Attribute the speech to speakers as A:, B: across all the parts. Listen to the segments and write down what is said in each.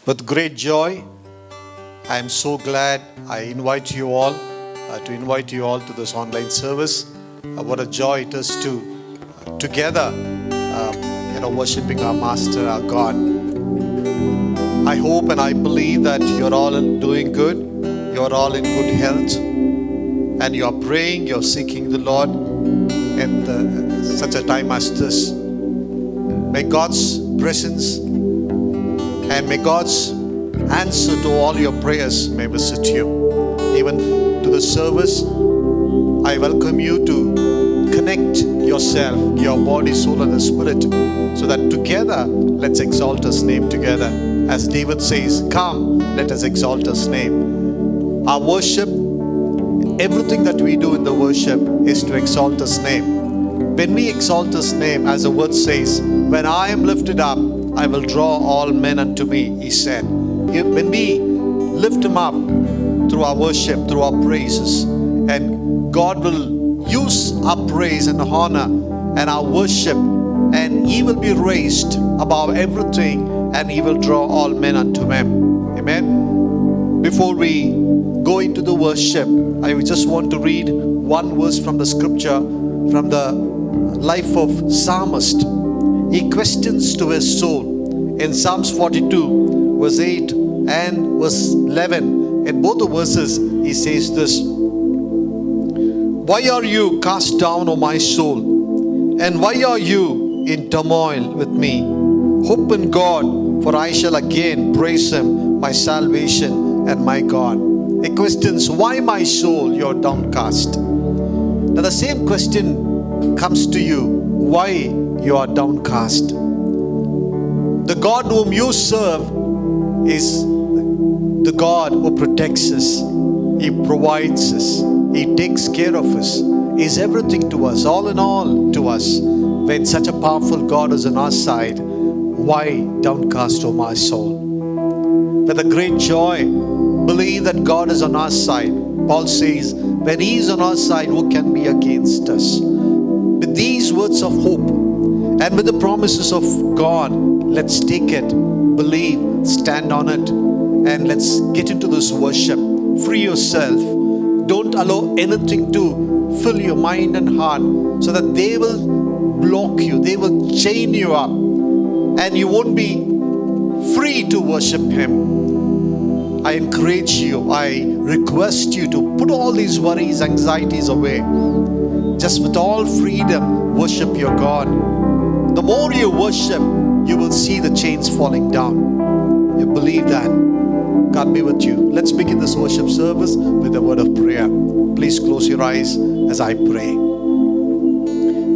A: With great joy, I am so glad I invite you all to this online service. What a joy it is to together, worshiping our Master, our God. I hope and I believe that you're all doing good. You're all in good health, and you're praying. You're seeking the Lord in such a time as this. May God's presence and may God's answer to all your prayers may visit you. Even to the service, I welcome you to connect yourself, your body, soul, and the spirit, so that together, let's exalt His name together. As David says, come, let us exalt His name. Our worship, everything that we do in the worship is to exalt His name. When we exalt His name, as the word says, when I am lifted up, I will draw all men unto me, He said. When we lift Him up through our worship, through our praises, and God will use our praise and honor and our worship, and He will be raised above everything, and He will draw all men unto Him. Amen. Before we go into the worship, I just want to read one verse from the scripture, from the life of Psalmist. He questions to his soul in Psalms 42, verse 8 and verse 11. In both the verses, he says this: why are you cast down, O my soul? And why are you in turmoil with me? Hope in God, for I shall again praise Him, my salvation and my God. He questions, why my soul, you're downcast? Now the same question comes to you, why you are downcast. The God whom you serve is the God who protects us. He provides us. He takes care of us. He is everything to us, all in all to us. When such a powerful God is on our side, why downcast, O my soul? With a great joy, believe that God is on our side. Paul says, when He is on our side, who can be against us? With these words of hope and with the promises of God, let's take it, believe, stand on it, and let's get into this worship. Free yourself. Don't allow anything to fill your mind and heart, so that they will block you, they will chain you up, and you won't be free to worship Him. I encourage you, I request you to put all these worries, anxieties away. Just with all freedom, worship your God. The more you worship, you will see the chains falling down. You believe that? God be with you. Let's begin this worship service with a word of prayer. Please close your eyes as I pray.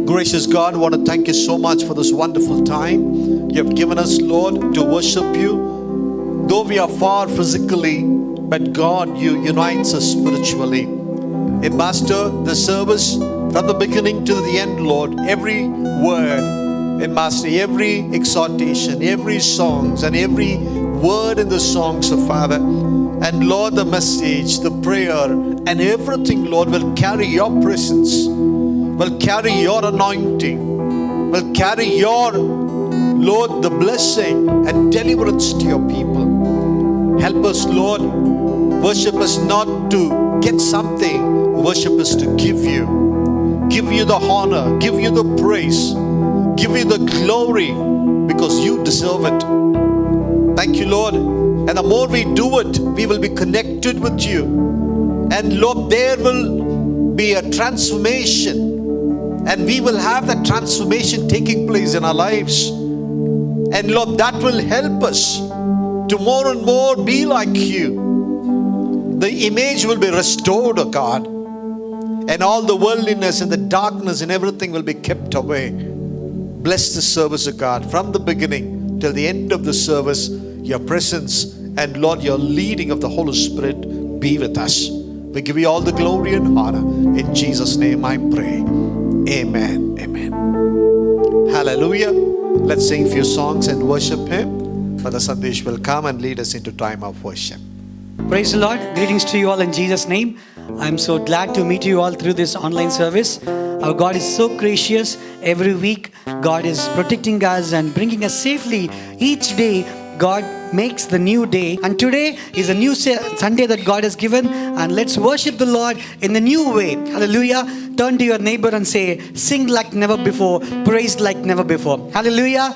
A: Gracious God, I want to thank you so much for this wonderful time you have given us, Lord, to worship you. Though we are far physically, but God, you unites us spiritually. And Master, the service from the beginning to the end, Lord, every word, and Master, every exhortation, every songs, and every word in the songs of Father, and Lord, the message, the prayer, and everything, Lord, will carry your presence, will carry your anointing, will carry your, Lord, the blessing and deliverance to your people. Help us, Lord. Worship us not to get something. Worship us to give you the honor, give you the praise, give you the glory, because you deserve it. Thank you, Lord. And the more we do it, we will be connected with you. And Lord, there will be a transformation. And we will have that transformation taking place in our lives. And Lord, that will help us to more and more be like you. The image will be restored, oh God. And all the worldliness and the darkness and everything will be kept away. Bless the service of God from the beginning till the end of the service. Your presence and Lord, your leading of the Holy Spirit be with us. We give you all the glory and honor. In Jesus' name I pray. Amen. Amen. Hallelujah. Let's sing a few songs and worship Him. Brother Sandesh will come and lead us into time of worship.
B: Praise the Lord. Greetings to you all in Jesus' name. I'm so glad to meet you all through this online service. Our God is so gracious. Every week, God is protecting us and bringing us safely each day God makes the new day, and today is a new Sunday that God has given, and let's worship the Lord in the new way. Hallelujah. Turn to your neighbor and say, sing like never before, praise like never before. Hallelujah.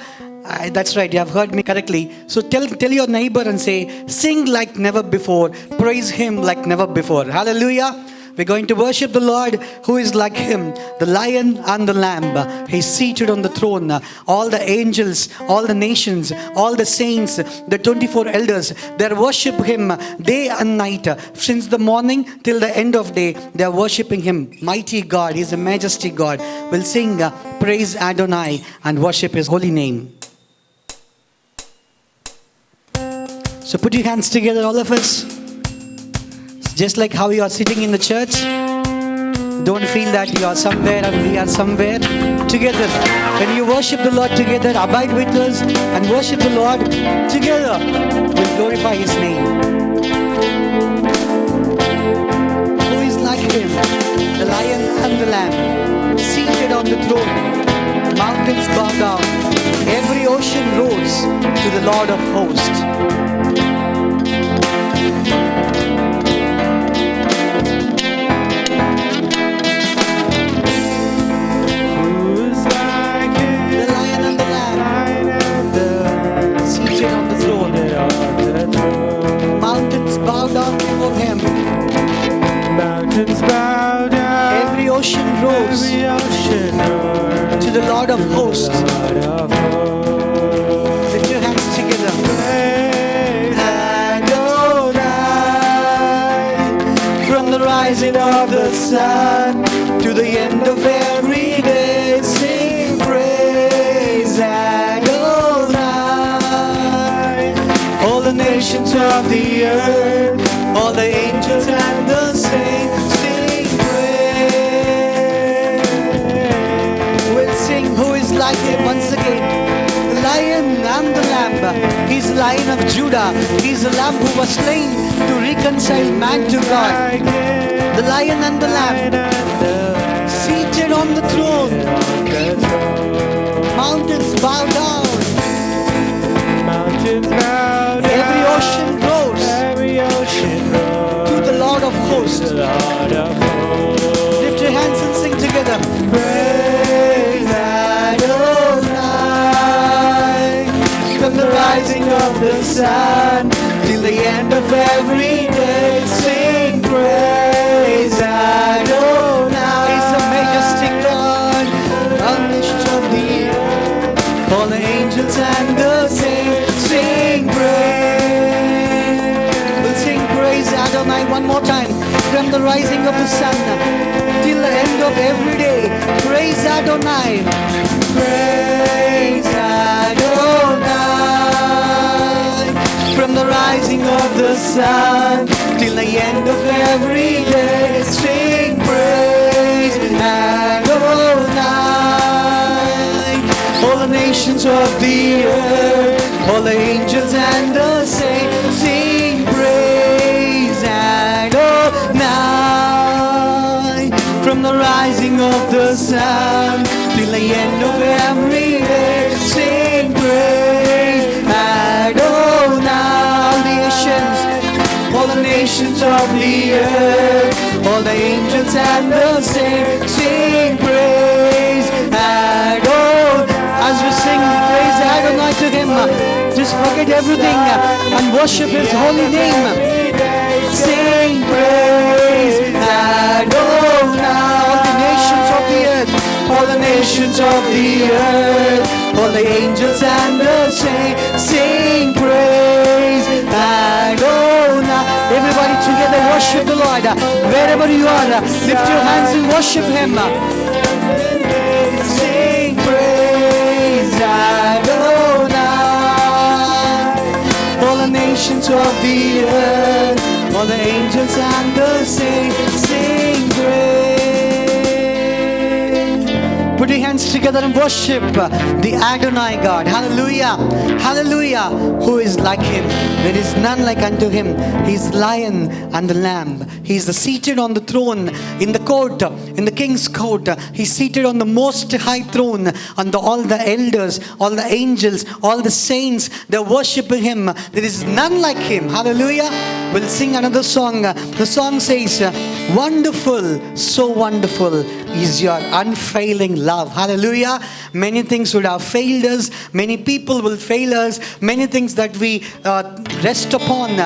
B: That's right, you have heard me correctly. So tell your neighbor and say, sing like never before, praise Him like never before. Hallelujah. We're going to worship the Lord who is like Him, the Lion and the Lamb. He's seated on the throne. All the angels, all the nations, all the saints, the 24 elders, they're worshiping Him day and night. Since the morning till the end of day, they're worshiping Him. Mighty God, He's a majestic God. We'll sing praise Adonai and worship His holy name. So put your hands together, all of us. Just like how you are sitting in the church, don't feel that you are somewhere and we are somewhere. Together, when you worship the Lord together, abide with us and worship the Lord together. We'll glorify His name. Who is like Him? The Lion and the Lamb, seated on the throne. Mountains bow down, every ocean rose to the Lord of hosts.
C: Bow down,
B: every ocean rose to the Lord of hosts. Lift your hands together.
C: Praise Adonai, from the rising of the sun to the end of every day. Sing praise Adonai. All the nations of the earth, all the angels and the saints.
B: Like Him once again, the Lion and the Lamb. He's the Lion of Judah. He's the Lamb who was slain to reconcile man to God. The Lion and the Lamb, seated on the throne. Mountains bow down. Every ocean rose to the Lord of hosts. Lift your hands and sing together.
C: Praise from the rising of the sun till the end of every day. Sing praise Adonai.
B: He's a majestic God,
C: Nations of the earth, all the angels and the saints. Sing praise.
B: We'll sing praise Adonai one more time. From the rising of the sun till the end of every day. Praise Adonai.
C: Praise Adonai. From the rising of the sun till the end of every day. Sing praise Adonai. All the nations of the earth, all the angels and the saints. Sing praise Adonai. From the rising of the sun till the end of every day. Sing praise Adonai. All the nations of the earth, all the angels and the saints. Sing praise Adonai. As we sing praise Adonai to Him, just forget everything and worship His holy name. Sing praise Adonai. All the nations of the earth, all the nations of the earth, all the angels and the saints. Sing praise Adonai. Everybody together worship the Lord. Wherever you are, lift your hands and worship Him. Sing praise Adonai. All the nations of the earth, all the angels and the saints. Sing praise.
B: Put your hands hands together and worship the Adonai God. Hallelujah. Hallelujah. Who is like him? There is none like unto him. He is lion and the lamb. He is seated on the throne in the court, in the king's court. He is seated on the most high throne, and all the elders, all the angels, all the saints, they're worshiping him. There is none like him. Hallelujah. We'll sing another song. The song says, wonderful, so wonderful is your unfailing love. Hallelujah. Many things would have failed us. Many people will fail us. Many things that we rest upon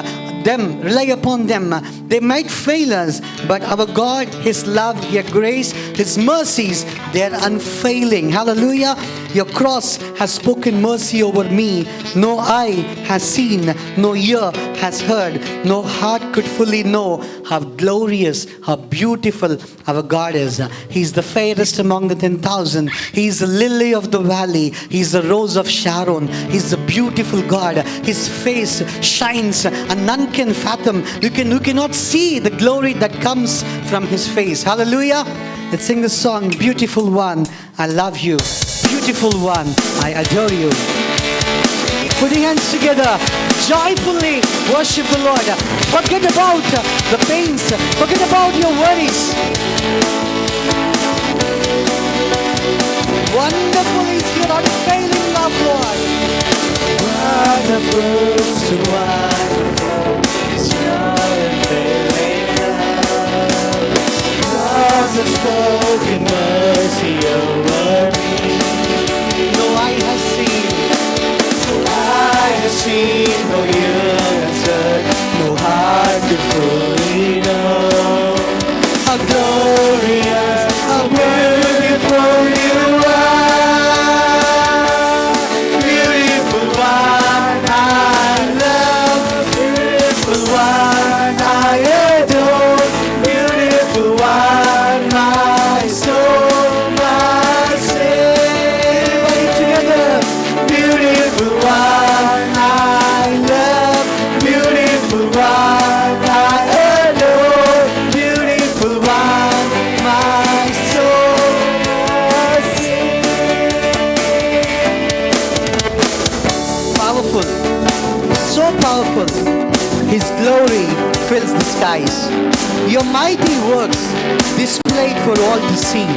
B: them, rely upon them, they might fail us, but our God, his love, his grace, his mercies, they are unfailing. Hallelujah. Your cross has spoken mercy over me. No eye has seen, no ear has heard, no heart could fully know how glorious, how beautiful our God is. He's the fairest among the 10,000. He's the lily of the valley. He's the rose of Sharon. He's the beautiful God. His face shines and none can fathom. You cannot see the glory that comes from his face. Hallelujah. Let's sing the song, Beautiful One, I love you. Beautiful One, I adore you. Putting hands together, joyfully worship the Lord. Forget about the pains. Forget about your worries. Wonderful is your unfailing love, Lord.
C: Wonderful, so wonderful is your unfailing love. God's has spoken mercy over me.
B: No eye has seen,
C: I have seen, no ear has heard, no heart could fully know how glorious, how beautiful you are. Beautiful one, I love. Beautiful one, I adore. Beautiful one, my soul, my Savior. Together. Beautiful one, I love. Beautiful one, I adore. Beautiful one, my soul, my Savior.
B: powerful, so powerful. His glory fills the skies. Your mighty works displayed for all to see.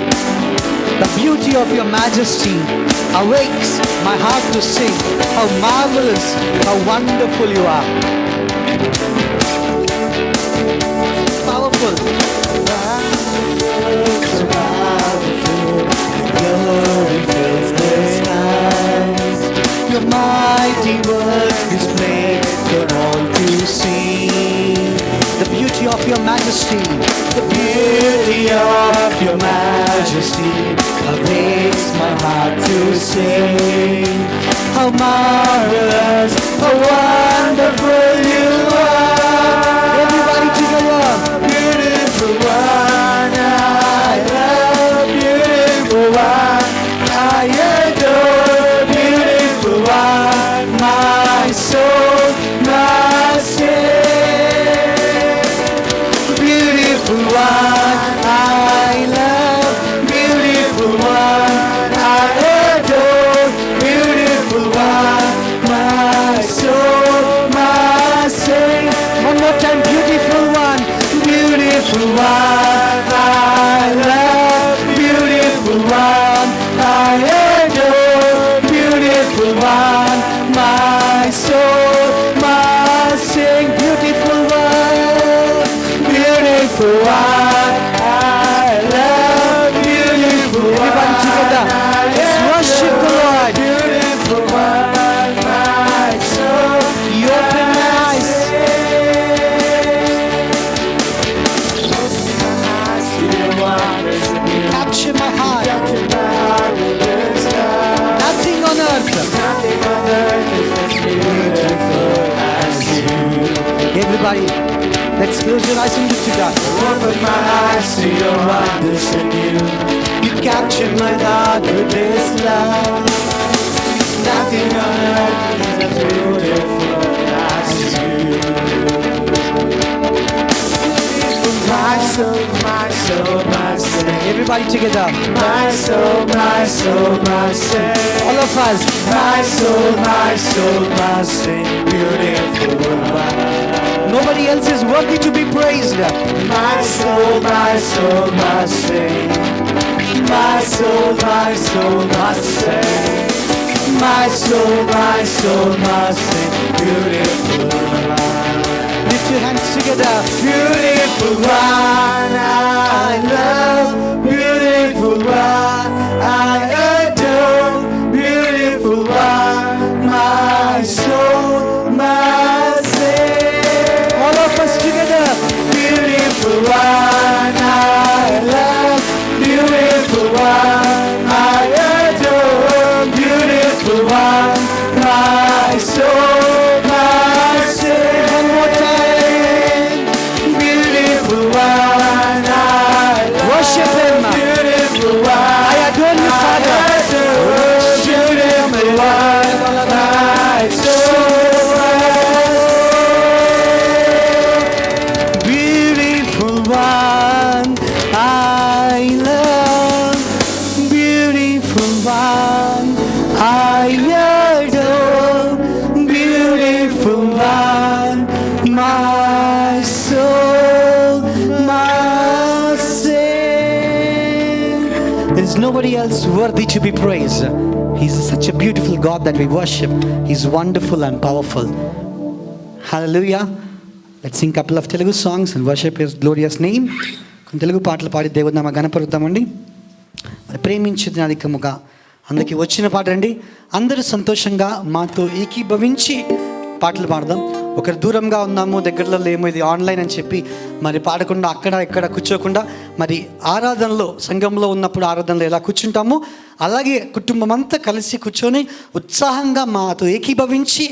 B: The beauty of your majesty awakes my heart to sing. How marvelous, how wonderful you are. Powerful.
C: So powerful, glory fills the skies. Your mighty works displayed for all to see.
B: The beauty of your majesty.
C: The beauty of your majesty awakes my heart to sing. How marvelous, how wonderful you are.
B: Everybody together.
C: Beautiful one, I love. Beautiful one, I adore. Beautiful one, my soul, my Savior. Beautiful one, I love. Beautiful one, I adore. Beautiful one, my soul, my Savior.
B: One more time, beautiful one.
C: Beautiful one, I love. Beautiful one, I adore. Beautiful one, my soul, my Savior. Beautiful one, beautiful one, I love. Beautiful one.
B: Everybody together. Let's worship the Lord.
C: Beautiful one, my soul.
B: You open my eyes. Capture my heart. Nothing on earth. Everybody, let's close your eyes and look to God.
C: Open my eyes to your wonders in you.
B: You captured my
C: God with this love. Nothing on earth is as beautiful as you. My soul, my soul, my Savior.
B: Everybody together.
C: My soul, my soul, my sin.
B: All of us.
C: My soul, my soul, my sin. Beautiful one.
B: Nobody else is worthy to be praised.
C: My soul, my soul, my sin. My soul, my soul, my sin. My soul, my soul, my sin. Beautiful one.
B: Lift your hands together.
C: Beautiful one, I love. Beautiful one, I adore. Beautiful one, my soul, my sin.
B: All of us together.
C: Beautiful one, I love. Beautiful one, I adore. Beautiful one, my soul, my sin.
B: One more time.
C: Beautiful one, I love.
B: Worship Him.
C: Beautiful one,
B: I adore you, Father.
C: I adore. Beautiful one, my soul, beautiful one, I love. Beautiful one, I adore. Beautiful one, my soul, my sin.
B: There is nobody else worthy to be praised. He's such a beautiful God that we worship. He's wonderful and powerful. Hallelujah. Let's sing a couple of Telugu songs and worship His glorious name. కొన్ని తెలుగు పాటలు పాడి దేవుని నామ గణపరుద్దామండి. మరి ప్రేమించేది అధికముగా అందరికి వచ్చిన పాట అండి. అందరూ సంతోషంగా మాతో ఏకీభవించి పాటలు పాడదాం. ఒకరు దూరంగా ఉన్నాము, దగ్గరలో లేము, ఇది ఆన్లైన్ అని చెప్పి మరి పాడకుండా అక్కడ ఇక్కడ కూర్చోకుండా మరి ఆరాధనలో సంఘంలో ఉన్నప్పుడు ఆరాధనలో ఎలా కూర్చుంటామో అలాగే కుటుంబం అంతా కలిసి కూర్చొని ఉత్సాహంగా మాతో ఏకీభవించి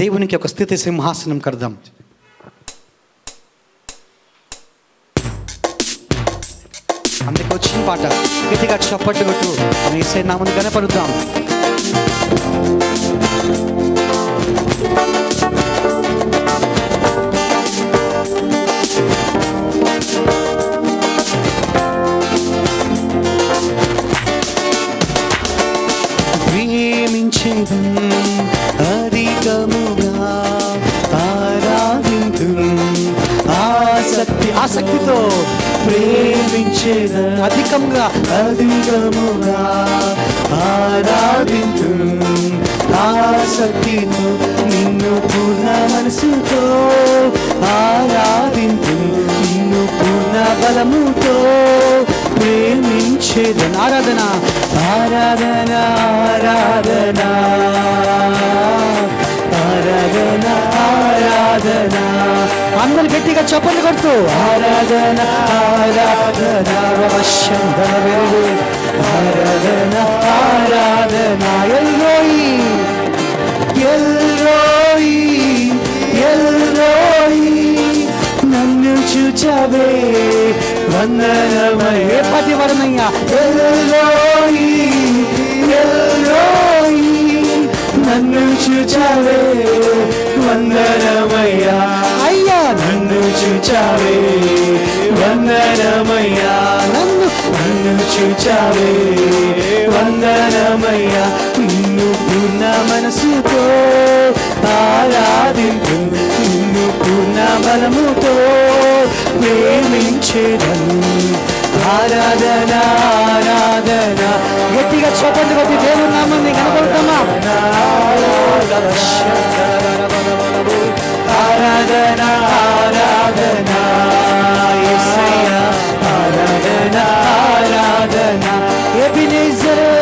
B: దేవునికి ఒక స్థితి సింహాసనం కడదాం. అందుకు వచ్చిన పాట గట్టిగా చప్పట్లు కొట్టు యేసయ్య నామమున గణపరుద్దాం. ప్రేమించేదు అధికముగా ఆరాధింతు ఆసక్తితో
C: ప్రేమించేద
B: అధికంగా
C: అధికముగా ఆరాధింతు ఆసక్తితో నిన్ను పూర్ణ మనసుతో ఆరాధింతు నిన్ను పూర్ణ బలముతో ప్రేమించేదన్
B: ఆరాధన
C: ఆరాధన ఆరాధన ఆరాధన ఆరాధన
B: అందరు గట్టిగా చప్పట్లు కొడుతూ
C: ఆరాధన ఆరాధన
B: అవశ్యంగా వెలుగు
C: ఆరాధన ఆరాధన ఎల్రోయి ఎల్రోయి ఎల్రోయి నన్ను చూచవే వందనమయ
B: పది వరమయ్యా
C: ఎల్రోయి ఎల్రోయి నన్ను చూచవే వందనమయ్యా
B: అయ్యా
C: నన్ను చూచావే వందనమయ్యా నన్ను చూచావే వందనమయ్యా నిన్ను పూర్ణ మనసుతో ఆరాధింతు నిన్ను పూర్ణ బలముతో ప్రేమించేదను ఆరాధన ఆరాధన
B: గట్టిగా చప్పట్లు కొట్టి దేవుని నామాన్ని కనపడతామా
C: ఆరాధన ఆరాధన యేసయ్యా ఆరాధన ఆరాధన ఎబినేజరే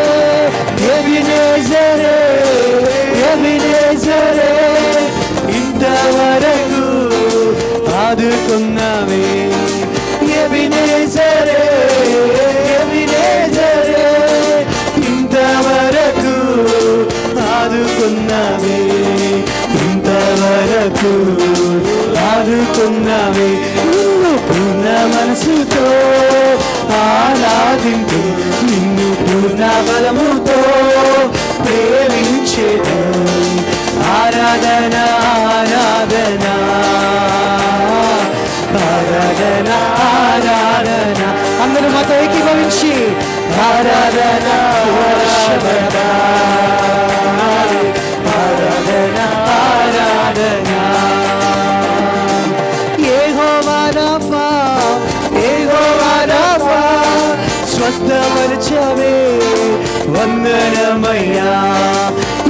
C: ఎబినేజరే ఎబినేజరే ఇంతవరకు ఆదుకున్నావే ఎబినేజరే ఎబినేజరే ఇంతవరకు ఆదుకున్నావే ఇంతవరకు ఆదుకున్నావే నిన్ను పూర్ణ మనసుతో ఆరాధింతు నిన్ను పూర్ణ బలముతో ప్రేమించేదు ఆరాధన ఆరాధన ఆరాధన ఆరాధన
B: అందరూ మాతో ఏకీభవించి
C: ఆరాధన ఆరాధన ఆరాధన ఆరాధన. యెహోవా రఫా యెహోవా రఫా స్వస్థపరచవే వందనమయ్యా.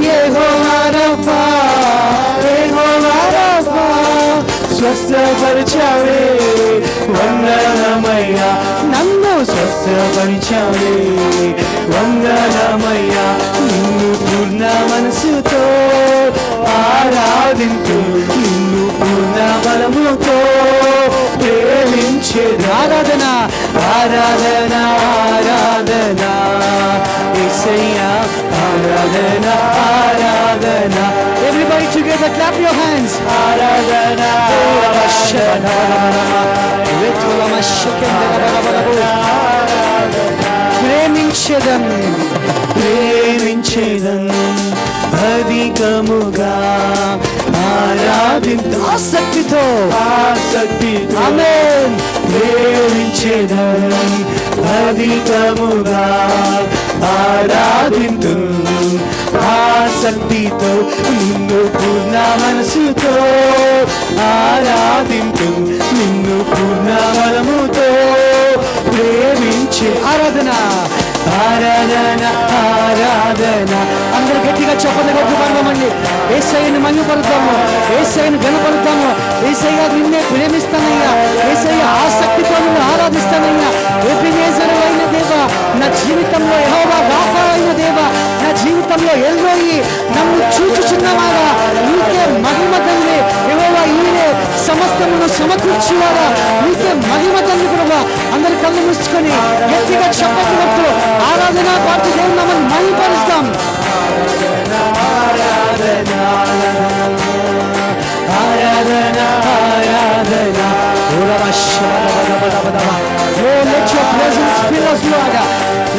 C: యెహోవా రఫా యెహోవా రఫా స్వస్థపరచవే వందనమయ్యా. నన్ను స్వస్థపరచవే వందనమయ్యా. నిన్ను పూర్ణ మనసుతో ఆరాధింతు, నిన్ను పూర్ణ బలముతో ప్రేమించే. ఆరాధన ఆరాధన ఆరాధన యేసయ్యా ఆరాధన ఆరాధన. Everybody together clap your hands. ఆరాధన ప్రేమించదం ప్రేమించదం అధికముగా ఆరాధించ ఆసక్తితో ఆసక్తితో ఆమేన్. ప్రేమించదం అధికముగా ఆరాధింతు ఆసక్తితో, నిన్ను పూర్ణ మనసుతో ఆరాధింతు, నిన్ను పూర్ణ బలముతో ప్రేమించే. ఆరాధన ఆరాధన ఆరాధన. అందరూ గట్టిగా చెప్పండి, గొప్పమండి. యేసయ్యను మహిమపడతాము, యేసయ్యను ఘనపడతాము. యేసయ్య నిన్నే ప్రేమిస్తానయ్యా, యేసయ్య ఆసక్తితో నిన్ను ఆరాధిస్తానయ్యా. ఎబెనేజరు అయిన దేవా, నా జీవితంలో యెహోవా రాఫా అయిన దేవా, నా జీవితంలో ఎల్రోయి నన్ను చూచుచున్నవాడా, నీకే మహిమ తండ్రి. యెహోవా ఈయనే సమస్తమును సమకూర్చువాడా, నీకే మహిమ తండ్రి ప్రభువా. అందరు కళ్ళు మూసుకొని గట్టిగా చెప్పండి, కొడుతూ ఆరాధన పాటు దేవుని నామమును మహిమపరుస్తాం. ఆరాధన ఆరాధన ఆరాధన. Oh, let your presence fill us, Lord.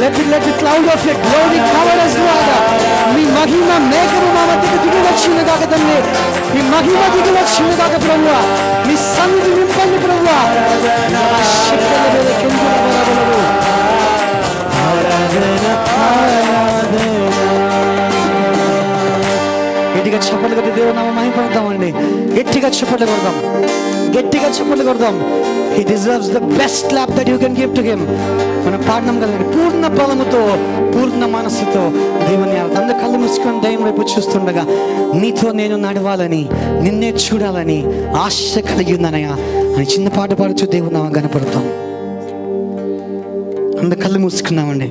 C: Let the cloud of your glory cover us, Lord. మీ మహిమ మేఘము మా మధ్యకు దిగి వచ్చినదాక తండ్రి, మీ మహిమ దిగి వచ్చినదాక ప్రభువా, మీ సన్నిధి నింపండి ప్రభువా. గట్టిగా చప్పట్లు కొట్టి దేవుని నామమును మహిమపడదామండి. గట్టిగా చప్పట్లు కొడదాం, గట్టిగా చప్పట్లు కొడదాం. He deserves the best clap that you can give to him. మనం పాడినాం కదండి, పూర్ణ బలముతో పూర్ణ మనస్సుతో దేవుని అందరూ కళ్ళు మూసుకొని దైవం వైపు చూస్తుండగా, నీతో నేను నడవాలని, నిన్నే చూడాలని ఆశ కలిగి ఉందనయ్యా అని చిన్న పాట పాడుచు దేవుని నామమును గణపడతాం. అందరూ కళ్ళు మూసుకున్నామండి.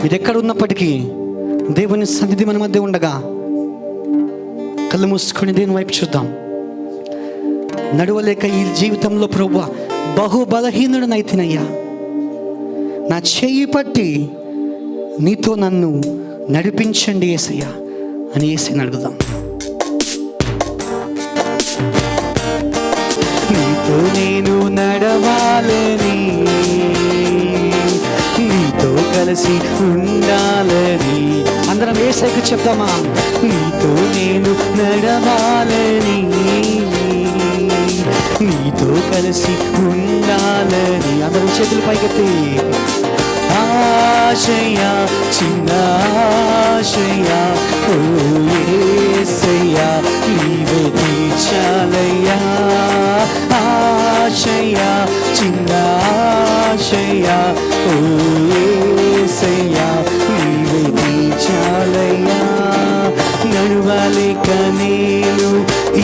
C: మీరు ఎక్కడ ఉన్నప్పటికీ దేవుని సన్నిధి మన మధ్య ఉండగా కళ్ళు మూసుకొని దేవుని వైపు చూద్దాం. నడవలేక ఈ జీవితంలో ప్రభువా బహు బలహీనుడనైతినయ్యా, నా చెయ్యి పట్టి నీతో నన్ను నడిపించండి యేసయ్యా అని యేసయ్యని అడుగుదాం. నీతో నేను నడవాలని, నీతో కలిసి ఉండాలని అందరం యేసయ్యకు చెప్తామా? నీతో నేను నడవాలని, నీతో కలిసి ఉండాలని అందరం చేతులు పైకెత్తి. ఆశయ చిన్న ఆశయ ఓ యేసయ్య నీవే తీర్చాలయ్యా. ఆశయ చిన్న ఆశయ ఓ యేసయ్య నీవే తీర్చాలయ్యా. నడవలేక నేను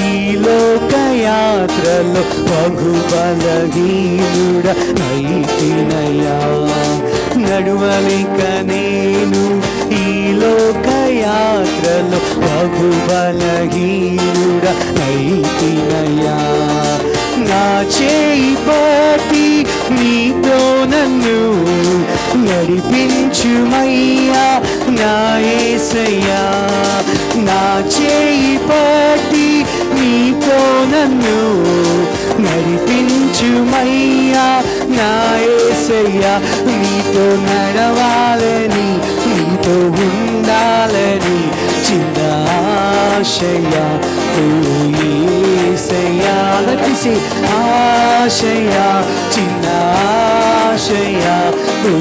C: ఈ లోకయాత్రలో బహు బలహీనుడనైతినయ్యా. నడవలేక నేను ఈ లోకయాత్రలో బహు బలహీనుడనైతినయ్యా. నా చేయి పట్టి నీతో నన్ను నడిపించుమయ్యా నా యేసయ్యా. నా చేయి పట్టి నీతో నన్ను నడిపించుమయ్యా నా యేసయ్యా. నీతో నడవాలని, నీతో ఉండాలని చిన్న ఆశయ ఓ యేసయ్యా. కలిసి ఆశయ చిన్న ఆశయా ఓ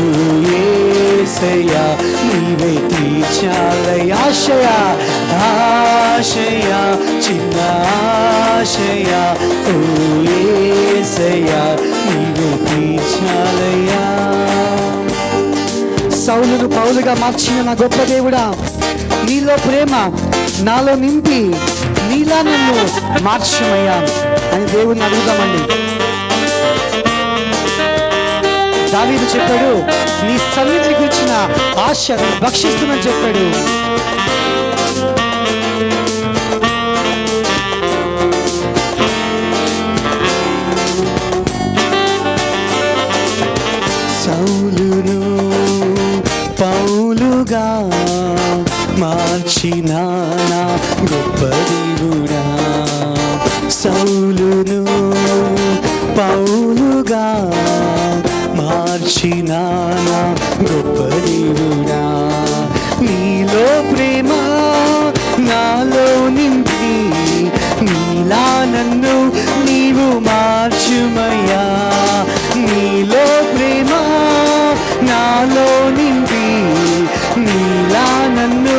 C: యేసయ్యా నీవే తీర్చాలయ్యా ఆశయా ఆశయా చిన్న ఆశయా ఓ యేసయ్యా నీవే తీర్చాలయ్యా. సౌలును పౌలుగా మార్చిన నా గొప్ప దేవుడా, నీలో ప్రేమ నాలో నింపి నీలా నన్ను మార్చమయ్యా అని దేవుడిని అడుగుదామండి. దావీదు చెప్పాడు, నీ సన్నిధిని గురించిన ఆశ నేను భక్షిస్తున్నని చెప్పాడు. సౌలును పౌలుగా మార్చిన నా గొప్ప దేవుడా, సౌలును పౌలుగా మార్చిన నా గొప్ప దేవుడా, నీలో ప్రేమ నాలో నింపి నీలా నన్ను నీవు మార్చుమయ్యా, నీలో ప్రేమ నాలో నింపి నీలా నన్ను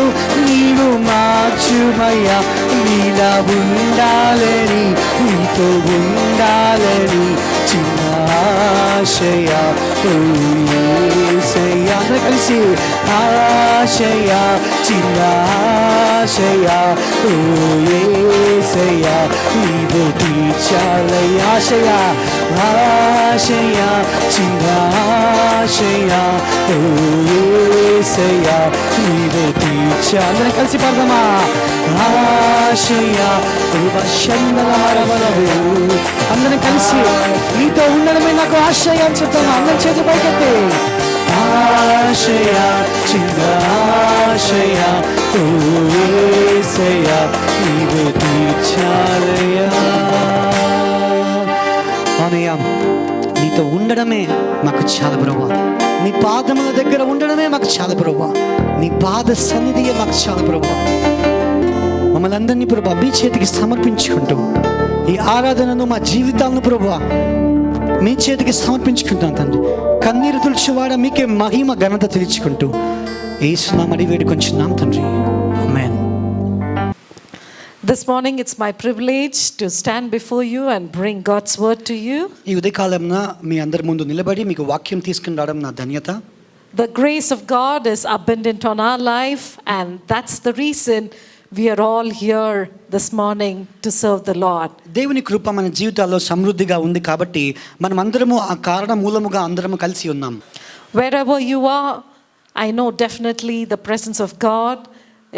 C: నీవు మార్చుమయ్యా, నీలా ఉండాలని నీతో ఉండాలని చిన్న ఆశయా ఓ యేసయ్యా. అందరూ కలిసి ఆశయా చిన్న ఆశయా ఓ యేసయ్యా నీవే తీర్చాలయ్యా ఆశయా ఆశయా చిన్న ఆశయా ఓ యేసయ్యా నీవే తీర్చా. అందరం కలిసి పాడదామా ఆశయా అందరం కలిసి నీతో ఉండడమే నాకు ఆశయ అని చెప్తాను. అందరం చేతి పైకెత్తి ఆశయా చిన్న ఆశయా ఓ యేసయ్యా నీవే తీర్చాలయ్యా. అవునయ్యా, నీతో ఉండడమే మాకు చాలా ప్రభువా, నీ పాదముల దగ్గర ఉండడమే మాకు చాలా ప్రభువా, నీ పాద సన్నిధియే మాకు చాలా ప్రభువా. మమ్మల్ని అందరినీ ప్రభువా మీ చేతికి సమర్పించుకుంటూ ఈ ఆరాధనను మా జీవితాలను ప్రభువా మీ చేతికి సమర్పించుకుంటాం తండ్రి. కన్నీరు తుడిచేవాడ మీకే మహిమ ఘనత తెలుసుకుంటూ యేసు నామమున వేడుకొంచున్నాం తండ్రి. ఆమేన్.
D: This morning it's my privilege to stand before you and bring God's word to you.
B: ఈ ఉదయకాలంన మీ అందరి ముందు నిలబడి మీకు వాక్యం తీసుకుని రావడం నా ధన్యత.
D: The grace of God is abundant on our life, and that's the reason we are all here this morning to serve the Lord.
B: దేవుని కృప మన జీవితాల్లో సమృద్ధిగా ఉంది కాబట్టి మనం అందరము ఆ కారణ మూలముగా అందరము కలిసి ఉన్నాం.
D: Wherever you are, I know definitely the presence of God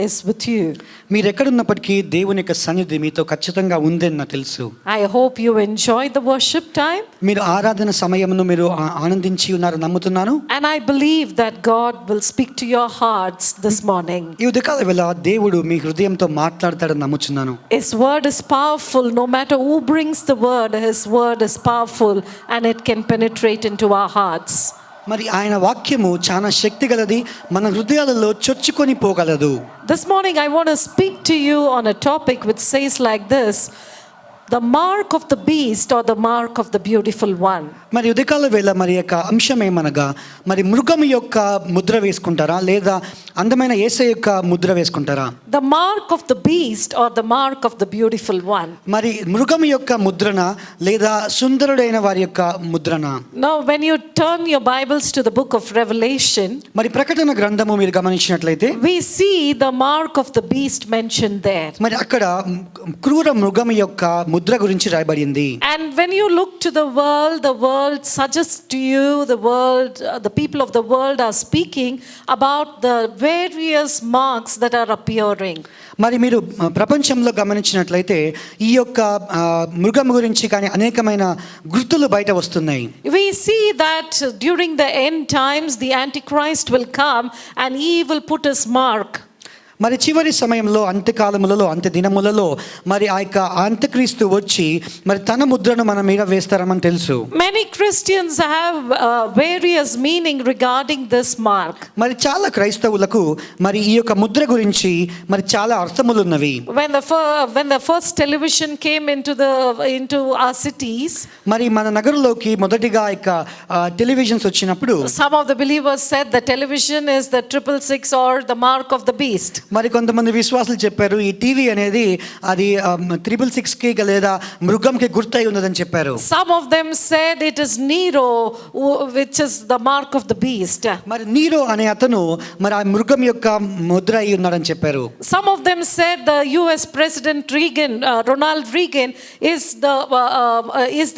D: is with you.
B: మీరు ఎక్కడున్నప్పటికీ దేవుని యొక్క సన్నిధి మీతో ఖచ్చితంగా ఉందని నాకు తెలుసు.
D: I hope you enjoy the worship time.
B: మీరు ఆరాధన సమయమును మీరు ఆనందించి ఉన్నారు నమ్ముతున్నాను.
D: And I believe that God will speak to your hearts this morning.
B: ఈ ఉదయకాల వేళ దేవుడు మీ హృదయంతో మాట్లాడతాడని నమ్ముచున్నాను.
D: His word is powerful. No matter who brings the word, his word is powerful and it can penetrate into our hearts.
B: మరి ఆయన వాక్యము చాలా శక్తి గలది, మన హృదయాలలో చొచ్చుకొని పోగలదు.
D: This morning I want to speak to you on a topic which says like this: the mark of the beast or the mark of the beautiful one.
B: మరి ఉదయకాల వేళ మరి యొక్క అంశం ఏమనగా, మరి మృగము యొక్క ముద్ర వేసుకుంటారా లేదా అందమైన యేసయ్య యొక్క ముద్ర వేసుకుంటారా?
D: The mark of the beast or the mark of the beautiful one.
B: మరి మృగము యొక్క ముద్రన లేదా సుందరుడైన వారి యొక్క ముద్రన?
D: Now when you turn your Bibles to the book of Revelation,
B: మరి ప్రకటన గ్రంథము మీరు గమనించినట్లయితే
D: we see the mark of the beast mentioned there.
B: మరి అక్కడ క్రూర మృగము యొక్క ముద్ర గురించి రాయబడింది.
D: And when you look to the world suggests to you, the people of the world are speaking about the various marks that are appearing.
B: మరి మీరు ప్రపంచంలో గమనించినట్లయితే ఈ యొక్క మృగము గురించి కానీ అనేకమైన గుర్తులు బయట వస్తున్నాయి.
D: We see that during the end times the Antichrist will come and he will put his mark.
B: మరి చివరి సమయంలో అంత్యకాలములలో అంత్య దినములలో మరి ఆ యొక్క అంత్యక్రీస్తు వచ్చి మరి తన ముద్రను మన మీద వేస్తారని తెలుసు.
D: Many Christians have various meaning regarding this mark.
B: మరి చాలా క్రైస్తవులకు మరి ఈ యొక్క ముద్ర గురించి మరి చాలా అర్థములు ఉన్నవి.
D: When the first television came into our cities,
B: మరి మన నగరంలోకి మొదటిగా యొక్క టెలివిజన్స్ వచ్చినప్పుడు
D: some of the believers said the television is the 666 or the mark of the beast.
B: మరి కొంతమంది విశ్వాసులు చెప్పారు ఈ టీవీ అనేది అది 666 కి లేదా మృగంకి గుర్తై ఉన్నదని చెప్పారు.
D: Some of them said it is Nero, which is the mark of the beast.
B: మరి నీరో అనే అతను మరి ఆ మృగం యొక్క ముద్ర అయి ఉన్నాడని చెప్పారు.
D: Some of them said the US President Reagan, Ronald Reagan, is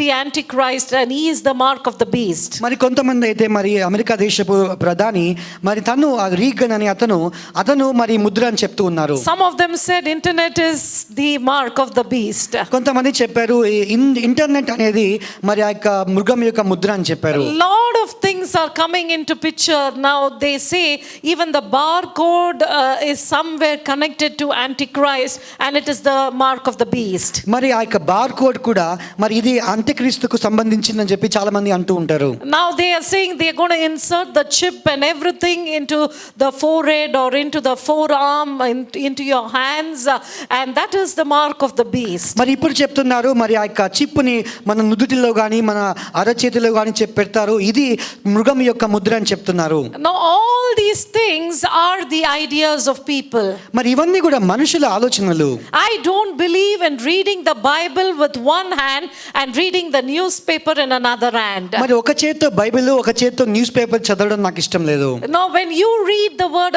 D: the Antichrist and he is the mark of the beast.
B: మరి కొంతమంది అయితే మరి అమెరికా దేశపు ప్రధాని మరి తను ఆ రీగన్ అనే అతను మరి ముద్ర అని చెప్తూ ఉన్నారు.
D: Some of them said internet is the mark of the beast.
B: కొంతమంది చెప్పారు ఇంటర్నెట్ అనేది మరి ఆ యొక్క మృగం యొక్క ముద్ర అని చెప్పారు.
D: Lot of things are coming into picture now. They say even the barcode is somewhere connected to Antichrist and it is the mark of the beast.
B: మరి ఆ యొక్క బార్ కోడ్ కూడా మరి ఇది అంత్యక్రీస్తుకు సంబంధించిందని చెప్పి చాలా మంది అంటూ ఉంటారు.
D: Now they are saying they are going to insert the chip and everything into the forehead or into the forearm, into your hands, and that is the mark of the beast.
B: మరి ఇప్పుడు చెప్తున్నారు మరి ఆ యొక్క చిప్పుని మన నుదుటిలో గాని మన అరచేతిలో గాని పెడతారు, ఇది మృగం యొక్క ముద్ర అని చెప్తున్నారు.
D: Now all these things are the ideas of people.
B: మరి ఇవన్నీ కూడా మనుషుల ఆలోచనలు.
D: I don't believe in reading the Bible with one hand and reading the newspaper in another hand.
B: మరి ఒక చేత్తో బైబిల్ ఒక చేత్తో న్యూస్ పేపర్ చదవడం నాకు ఇష్టం లేదు.
D: Now when you read the word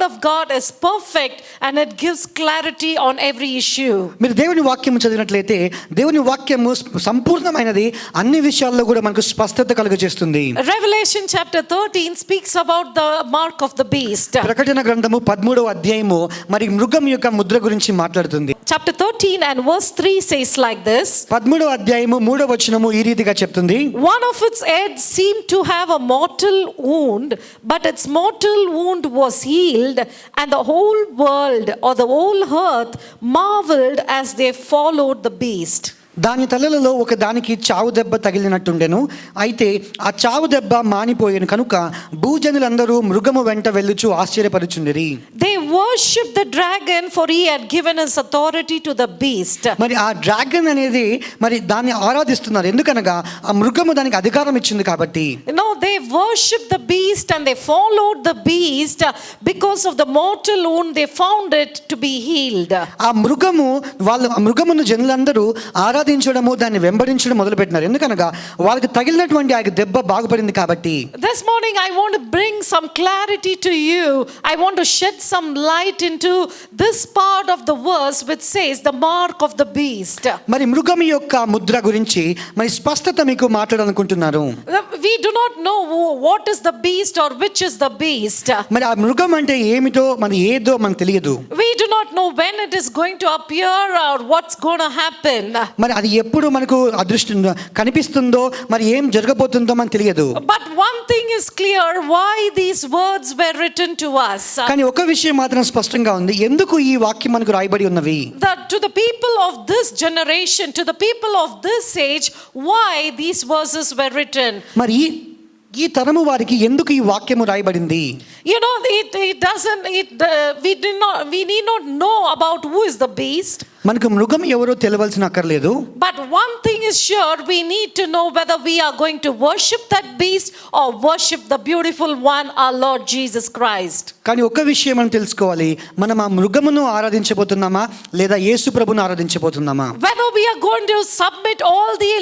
D: of God is perfect and it gives clarity on every issue.
B: మీరు దేవుని వాక్యము చదివినట్లయితే దేవుని వాక్యము సంపూర్ణమైనది, అన్ని విషయాల్లో కూడా మనకు స్పష్టత కలుగజేస్తుంది.
D: Revelation chapter 13 speaks about the mark of the beast.
B: ప్రకటన గ్రంథము 13వ అధ్యాయము మరి మృగం యొక్క ముద్ర గురించి మాట్లాడుతుంది.
D: Chapter 13 and verse 3 says like this.
B: 13వ అధ్యాయము 3వ వచనము ఈ రీతిగా చెప్తుంది.
D: One of its heads seemed to have a mortal wound, but its mortal wound was healed, and the whole world or the whole earth marveled as they followed the beast.
B: దాని తలలలో ఒక దానికి చావు దెబ్బ తగిలినట్టుండెను, అయితే ఆ చావు దెబ్బ మానిపోయేను కనుక భూజనులందరూ మృగము వెంట వెళ్ళుచు ఆశ్చర్యపరుచుండిరి.
D: They worshiped the dragon, for he had given his authority to the beast.
B: మరి ఆ డ్రాగన్ అనేది మరి దాన్ని ఆరాధిస్తున్నారు, ఎందుకనగా ఆ మృగము దానికి అధికారం ఇచ్చింది కాబట్టి.
D: No, they worshiped the beast and they followed the beast because of the mortal wound. They found it to be healed.
B: ఆ మృగమును జనులందరూ ఆరాధించడము దాన్ని వెంబడించడం మొదలుపెట్టినారు, ఎందుకనగా వాళ్ళకి తగిలినటువంటి ఆ దెబ్బ బాగుపడింది కాబట్టి.
D: This morning I want to bring some clarity to you. I want to shed some light into this part of the verse which says the mark of the beast.
B: మరి మృగం యొక్క ముద్ర గురించి మరి స్పష్టత మీకు మాట్లాడాలనుకుంటున్నారు.
D: We do not know what is the beast or which is the beast.
B: మరి ఆ మృగం అంటే ఏమిటో మరి ఏదో మనకు తెలియదు.
D: We do not know when it is going to appear or what's going to happen.
B: మరి అది ఎప్పుడు మనకు అదృష్టంగా కనిపిస్తుందో మరి ఏం జరగబోతుందో మనకు తెలియదు.
D: But one thing is clear, why these words were written to us.
B: కానీ ఒక విషయం మాత్రం స్పష్టంగా ఉంది, ఎందుకు ఈ వాక్యం మనకు రాయబడి ఉన్నవి.
D: That to the people of this generation, to the people of this age, why these verses were written.
B: మరి ఈ తరము వారికి ఎందుకు ఈ వాక్యము రాయబడింది.
D: You know, we need not know about who is the beast.
B: మనకు మృగం ఎవరో తెలియాల్సిన అక్కర్లేదు.
D: But one thing is sure, we need to know whether we are going to worship that beast or worship the beautiful one, our Lord Jesus Christ.
B: కానీ ఒక విషయం మనం తెలుసుకోవాలి, మనం ఆ మృగమును ఆరాధించబోతున్నామా లేదా యేసు ప్రభువును ఆరాధించబోతున్నామా.
D: Whether we are going to submit all the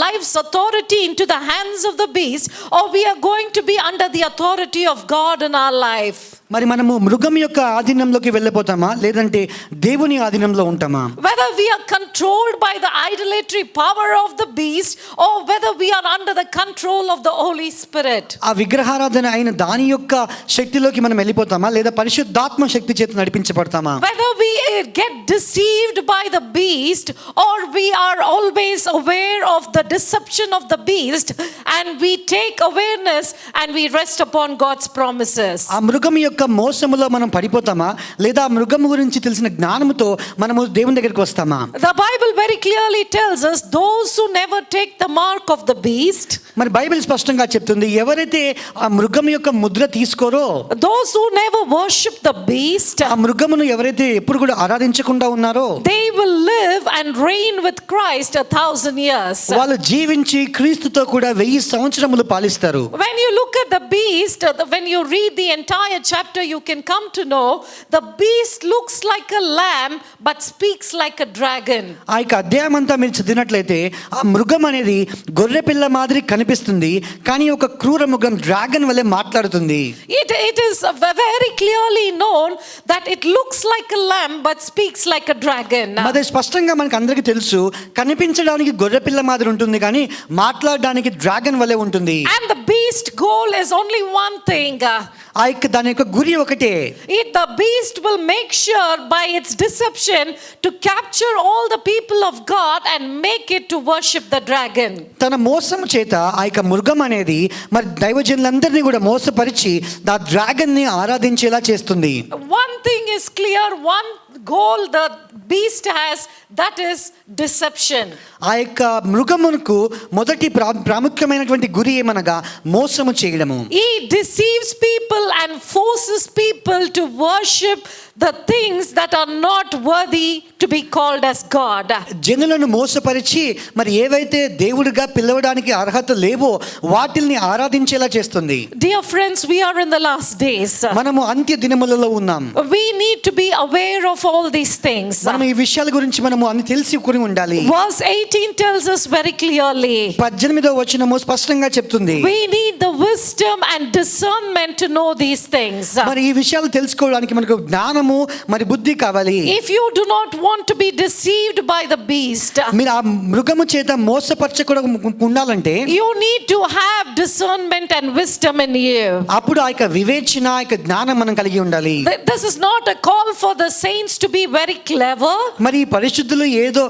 D: life's authority into the hands of the beast or we are going to be under the authority of God in our life.
B: మరి మనము మృగం యొక్క ఆధీనంలోకి వెళ్ళిపోతామా లేదంటే దేవుని ఆధీనంలో ఉంటామా.
D: Whether we are controlled by the idolatry power of the beast or whether we are under the control of the Holy Spirit.
B: ఆ విగ్రహారాధన అయిన దాని యొక్క శక్తిలోకి మనం వెళ్ళిపోతామా లేదా పరిశుద్ధాత్మ శక్తి చేత నడిపించబడతామా.
D: Whether we get deceived by the beast or we are always aware of the deception of the beast and we take awareness and we rest upon God's promises.
B: ఆ మృగం యొక్క యొక్క మోసములో మనం పడిపోతామా, లేదా ఆ మృగము గురించి తెలిసిన జ్ఞానముతో మనము దేవుని దగ్గరికి వస్తామా?
D: The Bible very clearly tells us those who never take the mark of the beast,
B: మరి బైబిల్ స్పష్టంగా చెప్తుంది, ఎవరైతే ఆ మృగం యొక్క Mudra తీసుకోరో,
D: those who never worship the beast,
B: ఆ మృగమును ఎవరైతే ఎప్పుడు కూడా ఆరాధించకుండా ఉన్నారో,
D: they will live and reign with Christ 1,000 years.
B: వాళ్ళు జీవించి క్రీస్తుతో కూడా 1000 సంవత్సరములు పాలిస్తారు.
D: When you look at the beast, when you read the entire chapter, you can come to know the beast looks like a lamb but speaks like a dragon.
B: ఆ యొక్క అధ్యాయం అంతా మీరు చదివినట్లయితే ఆ మృగం అనేది గొర్రె పిల్ల మాదిరి కనిపిస్తుంది, కానీ ఒక క్రూర మృగం డ్రాగన్ వలె మాట్లాడుతుంది.
D: It is very clearly known that it looks like a lamb but speaks like a dragon.
B: మరి స్పష్టంగా మనకు అందరికీ తెలుసు, కనిపించడానికి గొర్రె పిల్ల మాదిరి ఉంటుంది కానీ మాట్లాడడానికి డ్రాగన్ వలె ఉంటుంది.
D: And the beast goal is only one thing.
B: ఆ యొక్క దాని యొక్క గురి ఒకటే.
D: The beast will make sure by its deception to capture all the people of God and make it to worship the dragon.
B: తన మోసం చేత ఆ యొక్క మృగం అనేది మరి దైవజనులందరినీ కూడా మోసపరిచి ఆ డ్రాగన్ ని ఆరాధించేలా చేస్తుంది.
D: One thing is clear, one goal the beast has, that is deception.
B: ఆ యొక్క మృగమునకు మొదటి ప్రాముఖ్యమైనటువంటి గురి ఏమనగా మోసము చేయడము.
D: He deceives people and forces people to worship the things that are not worthy to be called as God.
B: జనులను మోసపరిచి మరి ఏవైతే దేవుడిగా పిలవడానికి అర్హత లేవో వాటిల్ని ఆరాధించేలా చేస్తుంది.
D: Dear friends, we are in the last days.
B: మనము అంత్య దినములలో ఉన్నాం.
D: We need to be aware of all these things.
B: మనం ఈ విషయాల గురించి మనము అన్ని తెలిసి కూడి ఉండాలి.
D: Verse 18 tells us very clearly.
B: 18వ వచనము స్పష్టంగా చెప్తుంది.
D: We need the wisdom and discernment to know these things.
B: మరి ఈ విషయాలు తెలుసుకోవడానికి మనకు జ్ఞానము మరి బుద్ధి కావాలి.
D: If you do not want to be deceived by the beast,
B: మీరు ఆ మృగము చేత మోసపరచకుండా ఉండాలంటే
D: you need to have discernment and wisdom in you.
B: అప్పుడు ఆ యొక్క వివేచన, ఆ యొక్క జ్ఞానం మనం కలిగి ఉండాలి.
D: This is not a call for the saints to be very clever,
B: మరి ఈ పరిశుద్ధులు ఏదో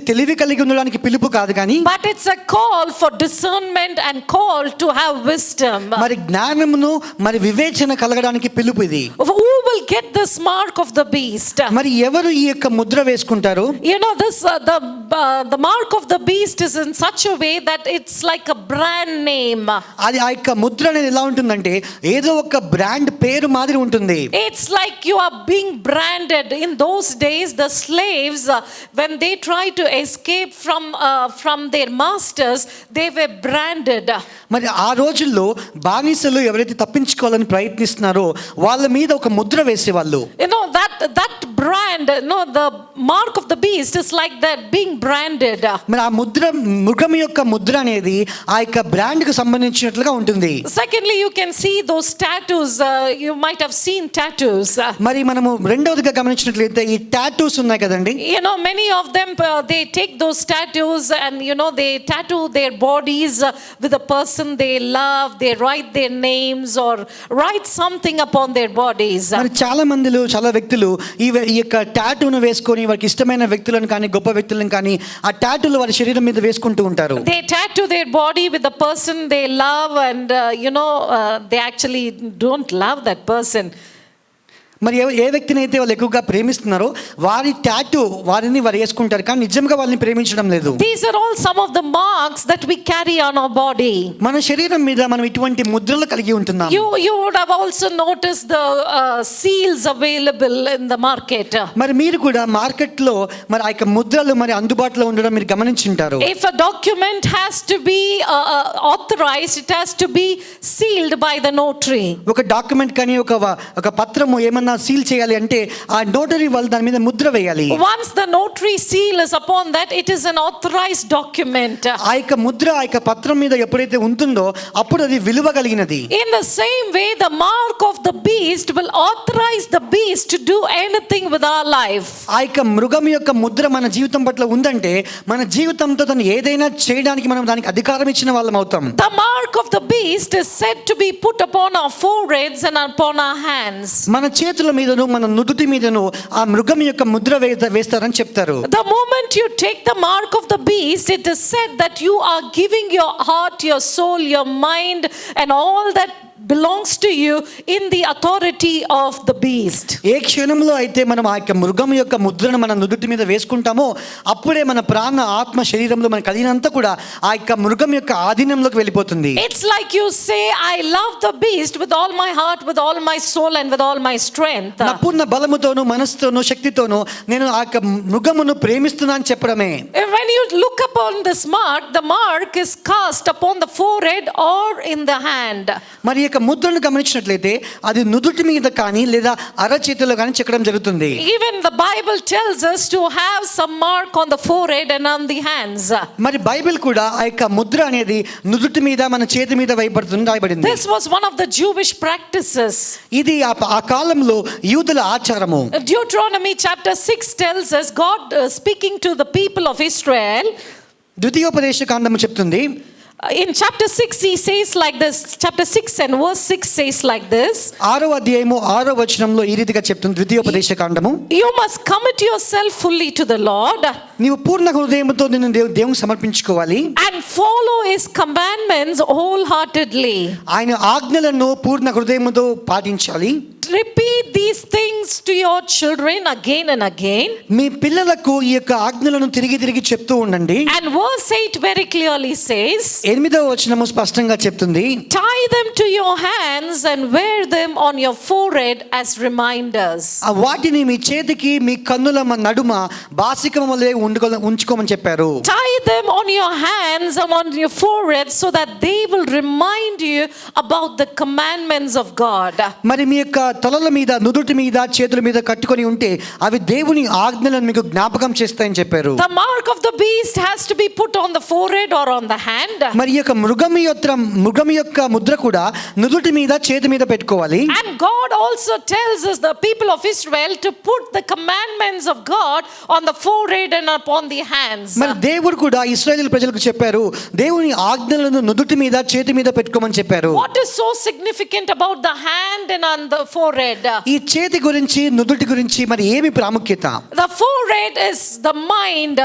B: తెలివి కలిగి ఉండడానికి పిలుపు కాదు కానీ,
D: but it's a call for discernment and call to have wisdom.
B: మరి జ్ఞానమును మరి వివేచన కలగడానికి పిలుపు ఇది.
D: Who will get this mark of the beast?
B: మరి ఎవరు ఈ యొక్క ముద్ర వేసుకుంటారు?
D: You know, this the mark of the beast is in such a way that it's like a brand name.
B: అది ఆ యొక్క ముద్ర అనేది ఎలా ఉంటుందంటే ఏదో ఒక బ్రాండ్ పేరు మాదిరి ఉంటుంది.
D: It's like you are being branded. In those days, the slaves, when they tried to escape from their masters, they were branded.
B: మరి ఆ రోజుల్లో బానిసలు ఎవరైతే తప్పించుకోవాలని ప్రయత్నిస్తున్నారో వాళ్ళ మీద ఒక ముద్ర వేసేవాళ్ళు.
D: You know, that brand, the mark of the beast is like that, being branded.
B: మరి ఆ ముద్ర, మృగం యొక్క ముద్ర అనేది ఆ యొక్క బ్రాండ్ కు సంబంధించినట్లుగా ఉంటుంది.
D: Secondly, you can see those tattoos. You might have seen tattoos.
B: మరి మనము రెండవదిగా గమనించినట్లయితే ఈ టాటూస్ ఉన్నాయి కదండి.
D: You know, many of them they take those tattoos and they tattoo their bodies with the person they love. They write their names or write something upon their bodies.
B: మరి చాలా వ్యక్తులు ఈ యొక్క టాటూను వేసుకొని వారికి ఇష్టమైన వ్యక్తులను కానీ గొప్ప వ్యక్తులను కానీ ఆ టాటూలు వారి శరీరం మీద వేసుకుంటూ ఉంటారు.
D: They tattoo their body with the person they love and they actually don't love that person.
B: మరి ఏ వ్యక్తిని అయితే వాళ్ళు ఎక్కువగా ప్రేమిస్తున్నారో వారి టాటూ వారిని వారు వేసుకుంటారు, కానీ నిజంగా వాళ్ళని ప్రేమించడం లేదు.
D: These are all some of the marks that we carry on our body.
B: మన శరీరం మీద మనం ఇటువంటి ముద్రలు కలిగి ఉంటున్నాం.
D: You would have also noticed the seals available in the market.
B: మరి మీరు కూడా మార్కెట్ లో మరి ఆ యొక్క ముద్రలు మరి అందుబాటులో ఉండడం మీరు గమనించుంటారు.
D: If a document has to be authorized, it has to be sealed by the notary.
B: ఒక డాక్యుమెంట్ కానీ ఒక పత్రము ఏమన్నా సీల్ చేయాలి అంటే ఆ నోటరీ వాళ్ళు దాని మీద ముద్ర వేయాలి.
D: Once the notary seal is upon that, it is an authorized document.
B: ఆ యొక్క ముద్ర ఆ యొక్క పత్రం మీద ఎప్పుడైతే ఉంటుందో అప్పుడు అది విలువ కలిగినది.
D: In the same way, the mark of the beast will authorize the beast to do anything with our life.
B: ఆ యొక్క మృగం యొక్క ముద్ర మన జీవితం పట్ల ఉందంటే మన జీవితంతో తను ఏదైనా చేయడానికి మనం దానికి అధికారం ఇచ్చిన వాళ్ళం అవుతాం.
D: The mark of the beast is said to be put upon our foreheads and upon our hands.
B: మన చేతుల మీదను మన నుదుటి మీదను ఆ మృగం యొక్క ముద్ర వేస్తారని చెప్తారు.
D: The moment you take the mark of the beast, it is said that you are giving your heart, your soul, your mind and all that belongs to you in the authority of the beast.
B: ఏ క్షణంలో అయితే మనం ఆ యొక్క మృగం యొక్క ముద్రను మన నుదుటి మీద వేసుకుంటామో అప్పుడే మన ప్రాణ ఆత్మ శరీరంలో మన కలిగినంతా కూడా ఆ యొక్క మృగం యొక్క ఆధీనంలోకి వెళ్ళిపోతుంది.
D: It's like you say, I love the beast with all my heart, with all my soul and with all my strength.
B: నా పూర్ణ బలముతోను మనసుతోను శక్తితోను నేను ఆ యొక్క మృగమును ప్రేమిస్తున్నాను చెప్పడమే.
D: When you look upon this mark, the mark is cast upon the forehead or in the hand.
B: మరి యొక్క ముద్రను గమనించినట్లయితే అది నుదుటి మీద కానీ లేదా అరచేతిలో కానీ చెక్కడం జరుగుతుంది.
D: Even the Bible tells us to have some mark on the forehead and on the hands.
B: మరి బైబిల్ కూడా ఆ యొక్క ముద్ర అనేది నుదుటి మీద మన చేతి మీద రాయబడింది.
D: This was one of the Jewish practices.
B: ఇది ఆ కాలంలో యూదుల ఆచారము.
D: Deuteronomy chapter 6 tells us God speaking to the people of Israel.
B: ద్వితీయోపదేశ కాండము చెప్తుంది.
D: In chapter 6 he says like this, chapter 6 and verse 6 says like this.
B: 6వ అధ్యాయము 6వ వచనంలో ఈ రీతిగా చెప్తుంది ద్వితీయోపదేశ కాండము.
D: You must commit yourself fully to the Lord.
B: నీవు పూర్ణ హృదయంతో నిన్ను దేవునికి సమర్పించుకోవాలి.
D: And follow his commandments wholeheartedly.
B: ఆయన ఆజ్ఞలను పూర్ణ హృదయముతో పాటించాలి.
D: Repeat these things to your children again and again.
B: మీ పిల్లలకు ఈ యొక్క ఆజ్ఞలను తిరిగి చెప్తూ ఉండండి.
D: And verse 8 very clearly says,
B: 8వ వచనము స్పష్టంగా చెప్తుంది.
D: tie them to your hands and wear them on your forehead as reminders.
B: ఆ వాటిని మీ చేతికి మీ కన్నుల నడుమ బాసికము వలె ఉంచుకోమని చెప్పారు.
D: Tie them on your hands and on your forehead so that they will remind you about the commandments of God.
B: మరి మీ యొక్క తలల మీద నుదుటి మీద చేతుల మీద కట్టుకొని ఉంటే అవి దేవుని ఆజ్ఞలను మీకు జ్ఞాపకం చేస్తాయని చెప్పారు.
D: The mark of the beast has to be put on the forehead or on the hand.
B: మరి యొక్క మృగం యొక్క ముద్ర కూడా నుదుటి మీద చేతి మీద పెట్టుకోవాలి.
D: And God also tells us, the people of Israel, to put the commandments of God on the forehead and upon the hands.
B: మరి దేవుడు కూడా ఇశ్రాయేలు ప్రజలకు చెప్పారు దేవుని ఆజ్ఞలను నుదుటి మీద చేతి మీద పెట్టుకోమని చెప్పారు.
D: What is so significant about the hand and on the forehead?
B: ఈ చేతి గురించి నుదుటి గురించి మరి ఏమి ప్రాముఖ్యత?
D: The forehead is the mind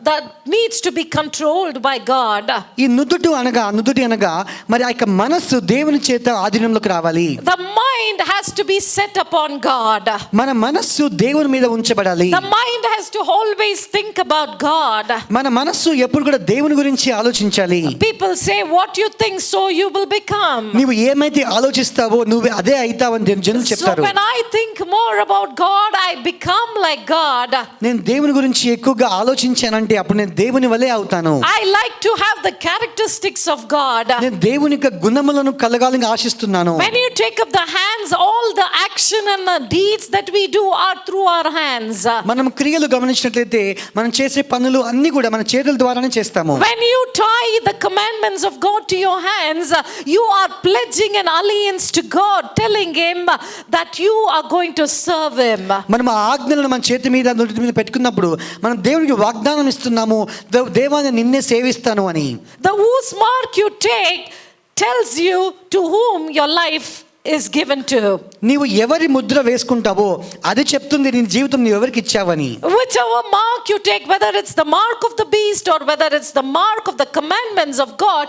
D: that needs to be controlled by God.
B: ఈ నుదుటి అనగా మరి ఆ యొక్క మనస్సు దేవుని చేత ఆధీనంలోకి రావాలి.
D: The mind has to be set upon God.
B: మన మనస్సు దేవుని మీద ఉంచబడాలి.
D: The mind has to always think about God.
B: మన మనస్సు ఎప్పుడు కూడా దేవుని గురించి ఆలోచించాలి.
D: People say what you think so you will become.
B: నీవు ఏమైతే ఆలోచిస్తావో నువ్వు అదే అవుతావని జనులు
D: So
B: చెప్తారు.
D: when I think more about God, I become like God.
B: నేను దేవుని గురించి ఎక్కువగా ఆలోచించానంటే అప్పుడు నేను దేవుని వలె అవుతాను.
D: I like to have the characteristics of God.
B: నేను దేవుని యొక్క గుణములను కలగాలని ఆశిస్తున్నాను.
D: When you take up the hands, all the action and the deeds that we do are through our hands.
B: మనం క్రియలు గమనించినట్లయితే మనం చేసే పనులు అన్ని కూడా మన చేతుల ద్వారానే చేస్తాము.
D: When you tie the commandments of God to your hands, you are pledging an alliance to God, telling him that you are going to serve him.
B: మనం ఆ ఆజ్ఞలను మన చేతి మీద నుదుటి మీద పెట్టుకున్నప్పుడు మనం దేవునికి వాగ్దానం ఇస్తున్నాము, దేవాన్ని నిన్నే సేవిస్తాను అని.
D: The whose mark you take tells you to whom your life is given to.
B: నీవు ఎవరి ముద్ర వేసుకుంటావో అది చెప్తుంది నీ జీవితం నువ్వు ఎవరికి ఇచ్చావని.
D: Whichever mark you take, whether it's the mark of the beast or whether it's the mark of the commandments of God,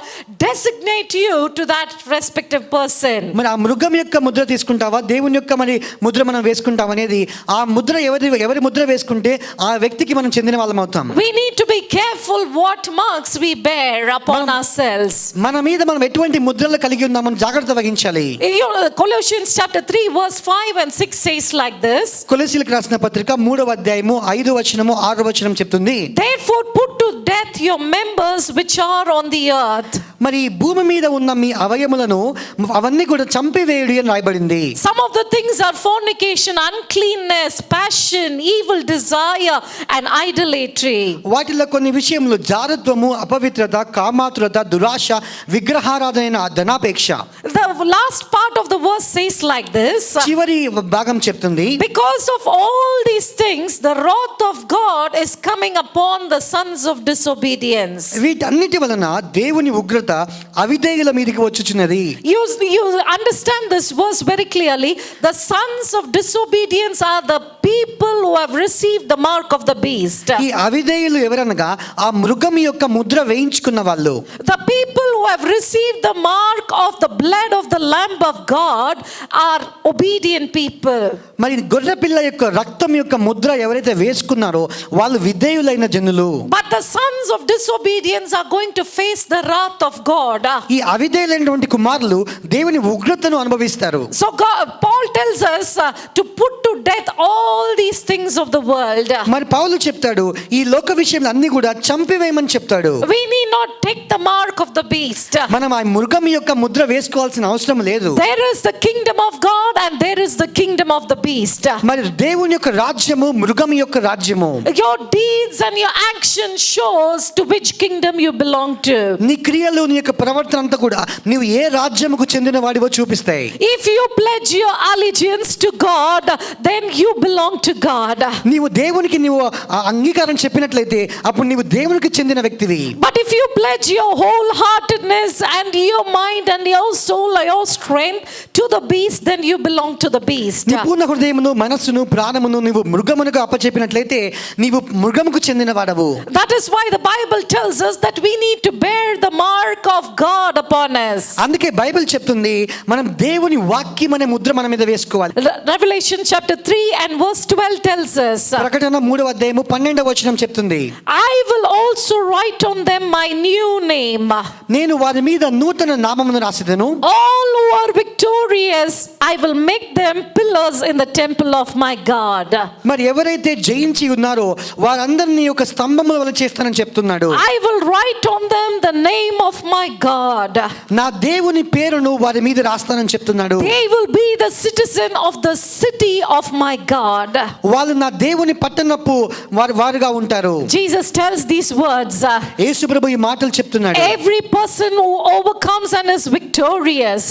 D: designate you to that respective person.
B: మరి ఆ మృగం యొక్క ముద్ర తీసుకుంటావా దేవుని యొక్క మరి ముద్ర మనం వేసుకుంటాం అనేది ఆ ముద్ర ఎవరి ముద్ర వేసుకుంటే ఆ వ్యక్తికి మనం చెందిన వాళ్ళం అవుతాం.
D: We need to be careful what marks we bear upon ourselves.
B: మన మీద మనం ఎటువంటి ముద్రలు కలిగి ఉన్నామో జాగ్రత్త వహించాలి.
D: Colossians chapter 3 verse 5 and 6 says like this.
B: కొలొస్సీయులకు రాసిన పత్రిక 3వ అధ్యాయము 5వ వచనము 6వ వచనం చెప్తుంది.
D: Therefore put to death your members which are on the earth.
B: మరి భూమి మీద ఉన్న మీ అవయములను అవన్నీ కూడా చంపివేయుడి అని రాయబడింది.
D: Some of the things are fornication, uncleanness, passion, evil desire and idolatry.
B: వాటిలో కొన్ని విషయములు జారత్వము, అపవిత్రత, కామాతురత, దురాశ, విగ్రహారాధన, ధనాపేక్ష.
D: The last part of the verse says like this.
B: చివరి భాగం చెప్తుంది.
D: Because of all these things the wrath of God is coming upon the sons of disobedience.
B: వీటన్నిటి వలన దేవుని ఉగ్రత అవిధేయుల మీదకి వచ్చుచున్నది.
D: You understand this verse very clearly. The sons of disobedience are the people who have received the mark of the beast.
B: ఈ అవిధేయులు ఎవరనగా ఆ మృగం యొక్క ముద్ర వేయించుకున్న వాళ్ళు.
D: The people who who have received the mark of the blood of the Lamb of God are obedient people.
B: మరి గొర్రె పిల్ల యొక్క రక్తం యొక్క ముద్ర ఎవరైతే వేసుకున్నారో వాళ్ళు విధేయులైన జనులు.
D: But the sons of disobedience are going to face the wrath of God.
B: ఈ అవిధేయులైనటువంటి కుమారులు దేవుని ఉగ్రతను అనుభవిస్తారు.
D: So Paul tells us to put to death all these things of the world.
B: మరి పౌలు చెప్తాడు ఈ లోక విషయంలో అన్ని కూడా చంపివేయమని చెప్తాడు.
D: We need not take the mark of the beast.
B: మనం ఆ మృగం యొక్క ముద్ర వేసుకోవాల్సిన అవసరం లేదు.
D: There is the kingdom of God and there is the kingdom of the beast.
B: మరి దేవుని యొక్క రాజ్యము మృగం యొక్క రాజ్యము.
D: Your deeds and your action shows to which kingdom you belong to.
B: నీ క్రియలు నీ యొక్క ప్రవర్తన అంతా కూడా నీవు ఏ రాజ్యముకు చెందిన వాడివో చూపిస్తాయి.
D: If you pledge your allegiance to God, then you belong to God.
B: నీవు దేవునికి నీవు అంగీకారం చెప్పినట్లయితే అప్పుడు నీవు దేవునికి చెందిన వ్యక్తివి.
D: But if you pledge your wholeheartedness and your mind and your soul or your strength to the beast, then you belong to the beast.
B: నీ పూర్ణ హృదయమును మనస్సును ప్రాణమును నీవు మృగమునకు అప్పచెప్పినట్లయితే నీవు మృగముకు చెందిన వాడవు.
D: That is why the Bible tells us that we need to bear the mark of God upon us.
B: అందుకే Bible చెప్తుంది మనం దేవుని వాక్యం అనే ముద్ర మన మీద వేసుకోవాలి.
D: Revelation chapter 3 and verse 12 tells us,
B: ప్రకటన 3:12 చెప్తుంది,
D: I will also write on them my new name.
B: నేను వారి మీద నూతన నామమును రాసిదను.
D: All who are victorious, I will make them pillars in the temple of my God.
B: మరి ఎవరైతే జయించి ఉన్నారో వారందరినీ ఒక స్తంభముల వలె చేస్తానని చెప్తున్నాడు.
D: I will write on them the name of my God.
B: నా దేవుని పేరును వారి మీద రాస్తానని చెప్తున్నాడు.
D: They will be the citizen of the city of my God.
B: వాళ్ళు నా దేవుని పట్టణపు వారుగా ఉంటారు.
D: Jesus tells these words.
B: యేసు ప్రభు ఈ మాటలు చెప్తున్నాడు.
D: Every person who overcomes and is victorious,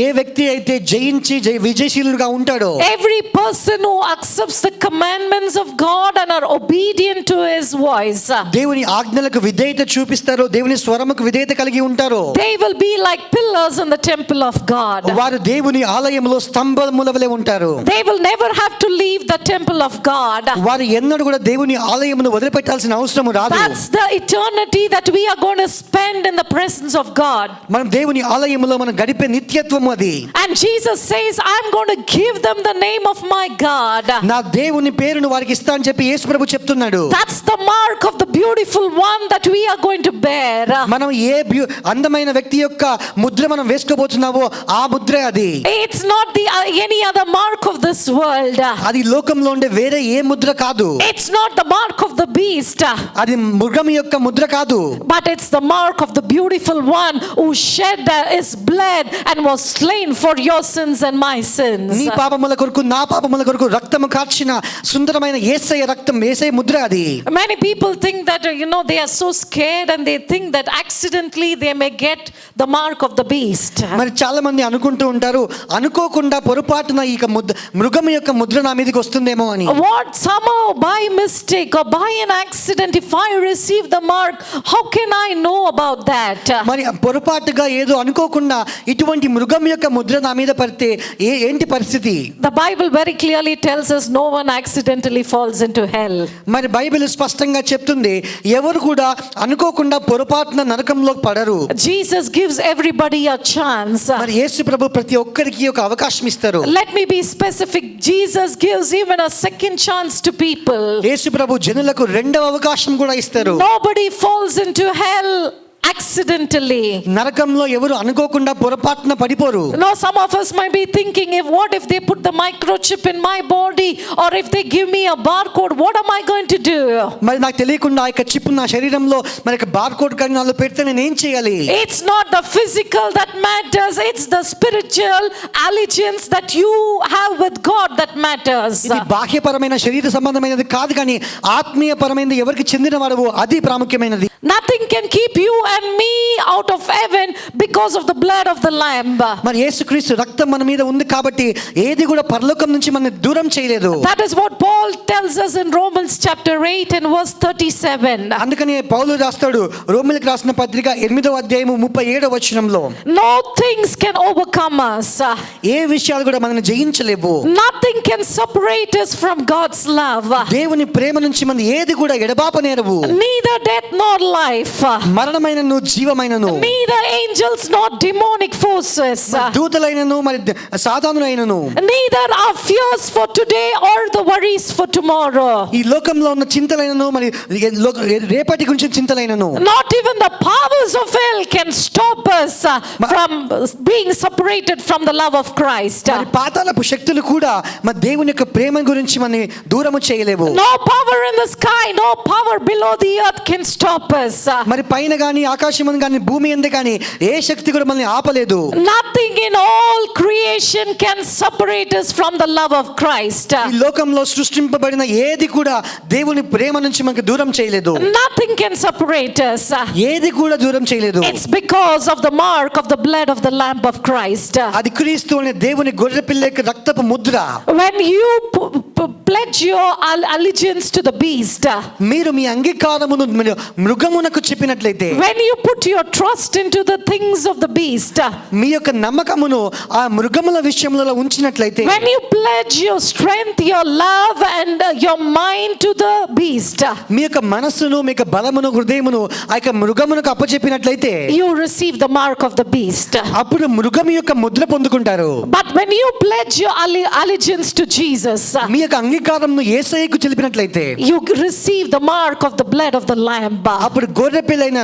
B: ఏ వ్యక్తి అయితే జయించి విజయశీలుగా ఉంటాడో,
D: every person who accepts the commandments of God and are obedient to his voice,
B: దేవుని ఆజ్ఞలకు విధేయత చూపిస్తారో, దేవుని స్వరముకు విధేయత కలిగి ఉంటారో,
D: they will be like pillars in the temple of God.
B: వారు దేవుని ఆలయంలో స్తంభముల వలె ఉంటారు.
D: They will never have to leave the temple of God.
B: వారు ఎన్నడూ కూడా దేవుని ఆలయమును వదిలిపెట్టాల్సిన అవసరం రాదు.
D: That's the eternity that we are going to spend in the presence of God.
B: మనం దేవుని ఆలయములో మనం గడిపే నిత్యత్వం అది.
D: And Jesus says, I'm going to give them the name of my God.
B: నా దేవుని పేరును వారికి ఇస్తా అని చెప్పి యేసు ప్రభు చెప్తున్నాడు.
D: That's the mark of the beautiful one that we are going to bear.
B: మనం ఏ అందమైన వ్యక్తి యొక్క ముద్ర మనం వేసుకోబోతున్నావో ఆ ముద్రే అది.
D: It's not the any other mark of this world.
B: అది లోకంలో ఉండే వేరే ఏ ముద్ర కాదు.
D: It's not the mark of the beast.
B: అది మృగం యొక్క ముద్ర కాదు.
D: But it's the mark of the beautiful one who shed his blood and was slain for your sins and my sins.
B: నీ పాపముల కొరకు నా పాపముల కొరకు రక్తము కార్చిన సుందరమైన యేసయ్య రక్తం, యేసయ్య ముద్ర అది.
D: Many people think that they are so scared and they think that accidentally they may get the mark of the beast.
B: మరి చాలా మంది అనుకుంటూ ఉంటారు అనుకోకుండా పొరపాటున ఈ మృగం యొక్క ముద్ర నా మీదకి వస్తుందేమో అని.
D: What somehow by mistake or by an accident if I receive the mark, how can I know about that?
B: మరి పొరపాటుగా ఏదో అనుకోకుండా ఇటువంటి మృగం యొక్క ముద్ర నా మీద పడితే ఏంటి పరిస్థితి?
D: The Bible very clearly tells us no one accidentally falls into hell.
B: మరి బైబిల్ స్పష్టంగా చెప్తుంది ఎవరు కూడా అనుకోకుండా పొరపాటున నరకంలోకి పడరు.
D: Jesus gives everybody a chance.
B: మరి యేసు ప్రభు ప్రతి ఒక్కరికి ఒక అవకాశం ఇస్తారు.
D: Let me be specific. Jesus gives even a second chance to people.
B: యేసు ప్రభు జనులకు రెండవ అవకాశం కూడా ఇస్తారు.
D: Nobody falls into hell accidentally.
B: నరకంలో ఎవరు అనుకోకుండా పొరపాటున పడిపోరు.
D: Now some of us might be thinking, what if they put the microchip in my body, or if they give me a barcode, what am I going to do?
B: మరి నాకు తెలియకుండా ఆ chip నా శరీరంలో మరి బార్కోడ్ కణాలు పెడితే నేను ఏం చేయాలి?
D: It's not the physical that matters, it's the spiritual allegiance that you have with God that matters.
B: ఇది బాహ్యపరమైన శరీర సంబంధమైనది కాదు, కానీ ఆత్మీయపరమైనది ఎవరికి చెందినవాడవో అది ప్రాముఖ్యమైనది.
D: Nothing can keep you and me out of heaven because of the blood of the lamb.
B: మరి యేసుక్రీస్తు రక్తం మన మీద ఉంది కాబట్టి ఏది కూడా పరలోకం నుంచి మనల్ని దూరం చేయలేదు.
D: That is what Paul tells us in Romans chapter 8 and verse 37.
B: అందుకని పౌలు రాస్తాడు రోమీయులకు రాసిన పత్రిక 8:37
D: No things can overcome us.
B: ఏ విషయాలు కూడా మనల్ని జయించలేవు.
D: Nothing can separate us from God's love.
B: దేవుని ప్రేమ నుంచి మనం ఏది కూడా ఎడబాపనేరవు.
D: Neither death nor life.
B: మరణమైన మరణమైనను జీవమైనను
D: neither angels nor demonic forces,
B: దూతలైనను మరి సాధారణులైనను
D: neither our fears for today or the worries for tomorrow,
B: ఈ లోకంలో ఉన్న చింతలైనను మరి రేపటి గురించి చింతలైనను
D: not even the powers of hell can stop us from being separated from the love of Christ.
B: మరి పాతాళపు శక్తులు కూడా మన దేవుని యొక్క ప్రేమ గురించి మనని దూరము చేయలేవు.
D: No power in the sky, no power below the earth can stop us.
B: మరి పైన గాని ఆకాశం గాని భూమి యందు గాని ఏ శక్తి కూడా మనల్ని ఆపలేదు.
D: Nothing in all creation can separate us from the love of Christ.
B: ఈ లోకంలో సృష్టింపబడిన ఏది కూడా దేవుని ప్రేమ నుంచి మనకు దూరం చేయలేదు.
D: Nothing can separate us.
B: ఏది కూడా దూరం చేయలేదు.
D: It's because of the mark of the blood of the Lamb of Christ.
B: అది క్రీస్తు అనే దేవుని గొర్రెపిల్ల యొక్క రక్తపు Mudra.
D: When you pledge your allegiance to the beast,
B: మీరు మీ అంగీకారమును మృగమునకు చెప్పినట్లయితే,
D: when you put your trust into the things of the beast,
B: మీ యొక్క నమ్మకమును ఆ మృగముల విషయంలో ఉంచినట్లయితే,
D: when you pledge your strength, your love and your mind to the beast,
B: మీ యొక్క మనస్సును మీ యొక్క బలమును హృదయమును ఆ యొక్క మృగమునకు అప్పచెప్పినట్లయితే,
D: you receive the mark of the beast.
B: అప్పుడు మృగము యొక్క ముద్ర పొందుకుంటారు.
D: But when you pledge your allegiance to Jesus,
B: మీ యొక్క అంగీకారమును యేసయ్యకు తెలిపినట్లయితే,
D: you receive the mark of the blood of the Lamb.
B: అప్పుడు గొర్రెపిల్లైన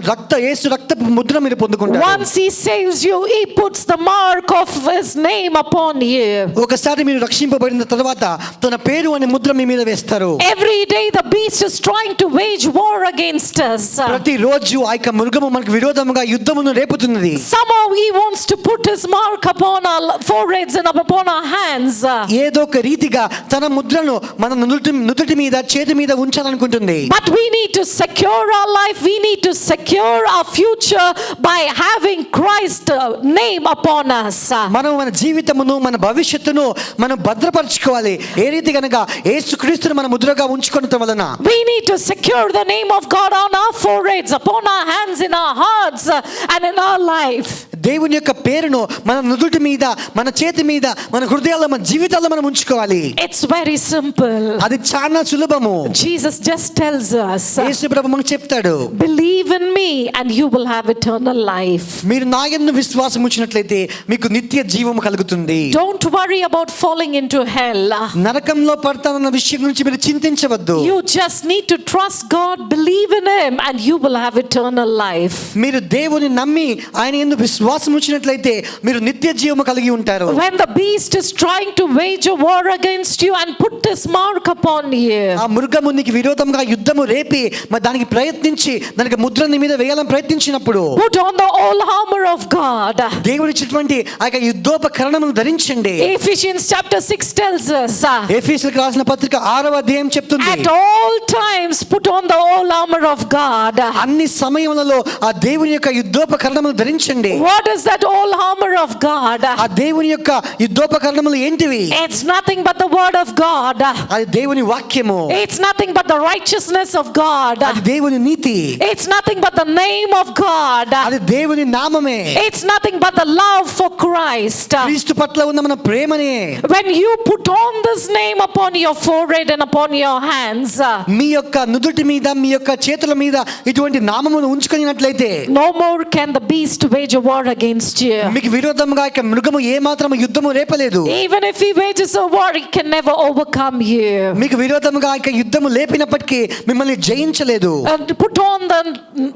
B: యేసు రక్తపు ముద్ర మీరు పొందుకుంటారు.
D: Once he saves you, he puts the mark of his name upon you.
B: ఒకసారి మీరు రక్షింపబడిన తర్వాత తన పేరు అనే ముద్ర మీ మీద వేస్తారు.
D: Every day the beast is trying to wage war against us.
B: ప్రతిరోజు ఆ యొక్క మృగము మనకు విరోధముగా యుద్ధమును రేపుతున్నది.
D: Somehow he wants to put his mark upon our foreheads and upon our hands.
B: ఏదో ఒక రీతిగా తన ముద్రను మన నుదుటి మీద చేతి మీద ఉంచాలనుకుంటుంది.
D: But we need to secure our life, we need to secure our future by having Christ's name upon us.
B: మనం మన జీవితమును మన భవిష్యత్తును మనం భద్రపరచుకోవాలి. ఏ రీతి గనక యేసుక్రీస్తును మన ముద్రగా ఉంచుకొనటం వలన
D: We need to secure the name of God on our foreheads, upon our hands, in our hearts and in our life.
B: దేవుని యొక్క పేరును మన నుదుటి మీద మన చేతి మీద మన హృదయాల్లో మన జీవితాల్లో మనం ఉంచుకోవాలి.
D: It's very simple.
B: అది చాలా సులభము.
D: Jesus just tells us,
B: యేసు ప్రభు మనకు చెప్తాడు,
D: believe in me and you will have eternal life.
B: మీరు నా యందు విశ్వాసం ఉంచినట్లయితే మీకు నిత్య జీవము కలుగుతుంది.
D: Don't worry about falling into hell.
B: నరకంలో పడతానన్న విషయం గురించి మీరు చింతించవద్దు.
D: You just need to trust God, believe in him and you will have eternal life.
B: మీరు దేవుని నమ్మి ఆయన యందు విశ్వాసం ఉంచినట్లయితే మీరు నిత్య జీవము కలిగి ఉంటారు.
D: When the beast is trying to wage a war against you and put this mark upon you,
B: ఆ మృగము నీకు విరోధంగా యుద్ధము రేపి మరి దానికి ప్రయత్నించి దానికి ముద్ర నీ మీద వేయాలని ప్రయత్నించినప్పుడు
D: put on the whole armor of God.
B: దేవుడు ఇచ్చినటువంటి ఆ యొక్క యుద్ధోపకరణమును ధరించండి.
D: Ephesians chapter 6 tells us,
B: ఎఫెసీయులకు రాసిన పత్రిక 6వ అధ్యాయం చెప్తుంది,
D: at all times put on the whole armor of God.
B: అన్ని సమయములలో ఆ దేవుని యొక్క యుద్ధోపకరణమును ధరించండి.
D: What is that whole armor of God?
B: ఆ దేవుని యొక్క యుద్ధోపకరణములు ఏంటివి?
D: It's nothing but the word of God.
B: అది దేవుని వాక్యము.
D: It's nothing but the righteousness of God.
B: అది దేవుని నీతి.
D: It's nothing but the name of God.
B: అది దేవుని నామమే.
D: It's nothing but the love for Christ.
B: క్రీస్తు పట్ల ఉన్న మన ప్రేమనే.
D: When you put on this name upon your forehead and upon your hands,
B: మీ యొక్క నుదుటి మీద మీ యొక్క చేతుల మీద ఇటువంటి నామమును ఉంచుకొనినట్లయితే
D: no more can the beast wage a war against you.
B: మీకు విరోధంగా ఇక మృగము ఏ మాత్రం యుద్ధము రేపలేదు.
D: Even if he wages a war, he can never overcome you.
B: మీకు విరోధంగా ఇక యుద్ధము లేపినప్పటికీ మిమ్మల్ని జయించలేదు.
D: And put on the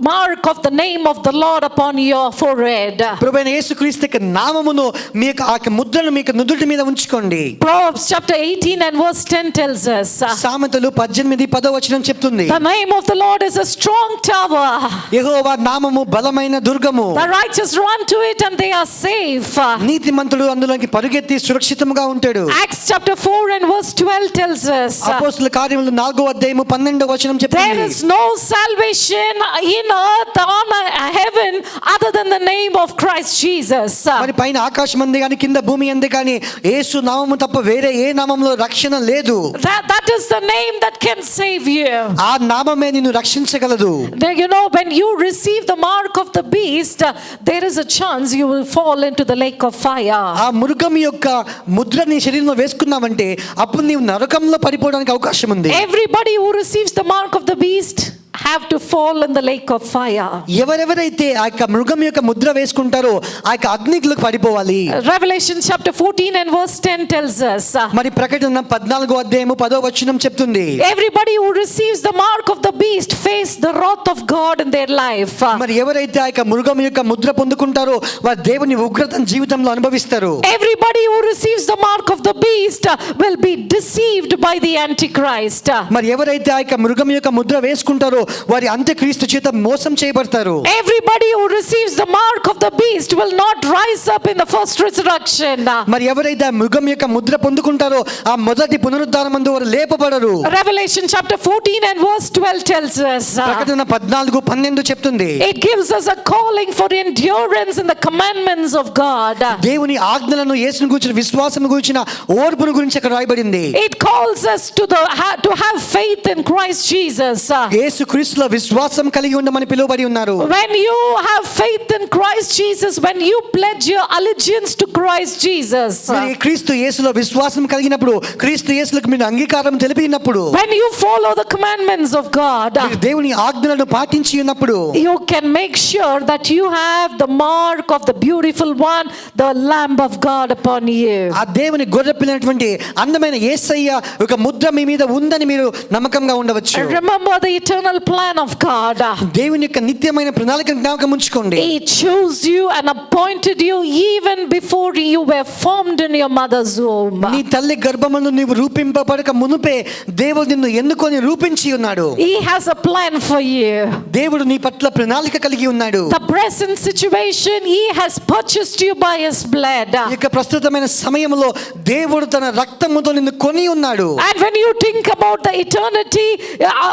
D: mark of the name of the Lord upon your forehead.
B: ప్రభువైన యేసుక్రీస్తు యొక్క నామమును మీ యొక్క ఆ ముద్రను మీ యొక్క నుదుటి మీద ఉంచుకోండి.
D: Proverbs chapter 18 and verse 10 tells us,
B: సామెతలు 18:10 వచనం చెప్తుంది,
D: the name of the Lord is a strong tower.
B: యెహోవా నామము బలమైన దుర్గము.
D: The righteous run to it and they are safe.
B: నీతిమంతుడు అందులోకి పరుగెత్తి సురక్షితంగా ఉంటాడు.
D: Acts chapter 4 and verse 12 tells us,
B: అపోస్తలుల కార్యములు 4వ అధ్యాయము 12వ వచనం
D: there
B: చెప్తుంది,
D: is no salvation in earth or on heaven other than the name of Christ Jesus.
B: మరి పైన ఆకాశం అందే గాని కింద భూమి అందే గాని యేసు నామము తప్ప వేరే ఏ నామములో రక్షణ లేదు.
D: That is the name that can save you.
B: ఆ నామమే నిన్ను రక్షించగలదు.
D: You know, when you receive the mark of the beast, there is a chance you will fall into the lake of fire.
B: ఆ మృగం యొక్క ముద్ర నీ శరీరంలో వేసుకున్నావంటే అప్పుడు నీవు నరకంలో పడిపోవడానికి అవకాశం ఉంది.
D: Everybody who receives the mark of the beast have to fall in the lake of fire.
B: ఎవరెవరైతే ఆ యొక్క మృగం యొక్క ముద్ర వేసుకుంటారో ఆ యొక్క అగ్నిలోకి పడిపోవాలి.
D: Revelation chapter 14 and verse 10 tells us.
B: మరి ప్రకటన 14వ అధ్యాయము 10వ వచనం చెప్తుంది.
D: Everybody who receives the mark of the beast face the wrath of God in their life.
B: మరి ఎవరైతే ఆ యొక్క మృగం యొక్క ముద్ర పొందుకుంటారో వారు దేవుని ఉగ్రతను జీవితంలో అనుభవిస్తారు.
D: Everybody who receives the mark of the beast will be deceived by the antichrist.
B: మరి ఎవరైతే ఆ యొక్క మృగం యొక్క ముద్ర వేసుకుంటారో వారి అంత్యక్రీస్తు చేత మోసం చేయబడతారు.
D: Everybody who receives the mark of the beast will not rise up in the first resurrection.
B: మరి ఎవరైతే ఆ మృగం యొక్క ముద్ర పొందుకుంటారో ఆ మొదటి పునరుద్ధానమందు వారు లేపబడరు.
D: Revelation chapter 14 and verse 12 tells us.
B: ప్రకటన 14:12 చెప్తుంది.
D: It gives us a calling for endurance in the commandments of God.
B: దేవుని ఆజ్ఞలను యేసుని గురించిన విశ్వాసం గురించిన ఓర్పును గురించి అక్కడ రాయబడింది.
D: It calls us to have faith in Christ Jesus.
B: యేసు క్రీస్తులో విశ్వాసం కలిగి ఉండమని పిలువబడి ఉన్నారు.
D: When you have faith in Christ Jesus, when you pledge your allegiance to Christ Jesus,
B: మీరు క్రీస్తు యేసులో విశ్వాసం కలిగినప్పుడు క్రీస్తు యేసులకు మీరు అంగీకారం తెలిపినప్పుడు
D: when you follow the commandments of God,
B: మీరు దేవుని ఆజ్ఞలను పాటించి ఉన్నప్పుడు
D: you can make sure that you have the mark of the beautiful one, the Lamb of God upon you.
B: ఆ దేవుని గొర్రెపిల్లైనటువంటి అందమైన యేసయ్య ఒక ముద్ర మీ మీద ఉందని మీరు నమ్మకంగా ఉండవచ్చు.
D: Remember the eternal plan of God.
B: దేవుని యొక్క నిత్యమైన ప్రణాళికను జ్ఞాపకం ఉంచుకోండి.
D: He chose you and appointed you even before you were formed in your mother's womb.
B: నీ తల్లి గర్భమందు నీవు రూపింపబడక మునుపే దేవుడు నిన్ను ఎన్నుకొని రూపించి ఉన్నాడు.
D: He has a plan for you.
B: దేవుడు నీ పట్ల ప్రణాళిక కలిగి ఉన్నాడు.
D: The present situation, he has purchased you by his blood.
B: ఈ యొక్క ప్రస్తుతమైన సమయంలో దేవుడు తన రక్తముతో నిన్ను కొని ఉన్నాడు.
D: And when you think about the eternity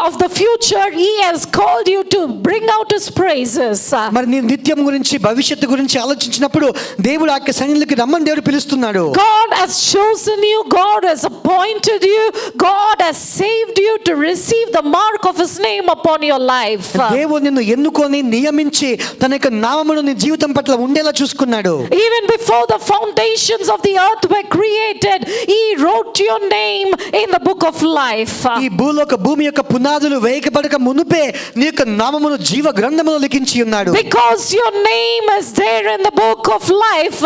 D: of the future, he has called you to bring out his praises.
B: మరి నీ నిత్యం గురించి భవిష్యత్తు గురించి ఆలోచించినప్పుడు దేవుడు ఆ యొక్క సన్నిధికి రమ్మని దేవుడు పిలుస్తున్నాడు.
D: God has chosen you, God has appointed you, God has saved you to receive the mark of his name upon your life.
B: దేవుడు నిన్ను ఎన్నుకొని నియమించి తన యొక్క నామమును నీ జీవితం పట్ల ఉండేలా చూసుకున్నాడు.
D: Even before the foundations of the earth were created, he wrote your name in the book of life.
B: ఈ భూమి యొక్క పునాదులు వేయకబడక మునుపే నీ యొక్క నామమును జీవ గ్రంథములో లిఖించి ఉన్నాడు.
D: Because your name is there in the book of life,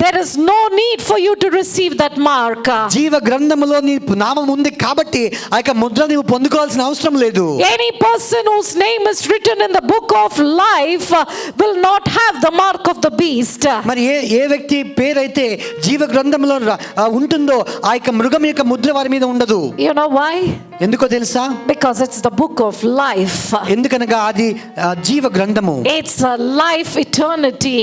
D: there is no need for you to receive that mark.
B: జీవ గ్రంథములో నీ నామం ఉంది కాబట్టి ఆ యొక్క ముద్ర నీవు పొందుకోవాల్సిన అవసరం లేదు.
D: Any person whose name is written in the book of life will not have the mark of the beast.
B: మరి ఏ వ్యక్తి పేరైతే జీవ గ్రంథంలో ఉంటుందో ఆ యొక్క మృగం యొక్క ముద్ర వారి మీద ఉండదు.
D: You know why?
B: ఎందుకో తెలుసా?
D: Because it's the book of life.
B: ఎందుకనగా అది జీవ గ్రంథము.
D: It's a life eternity.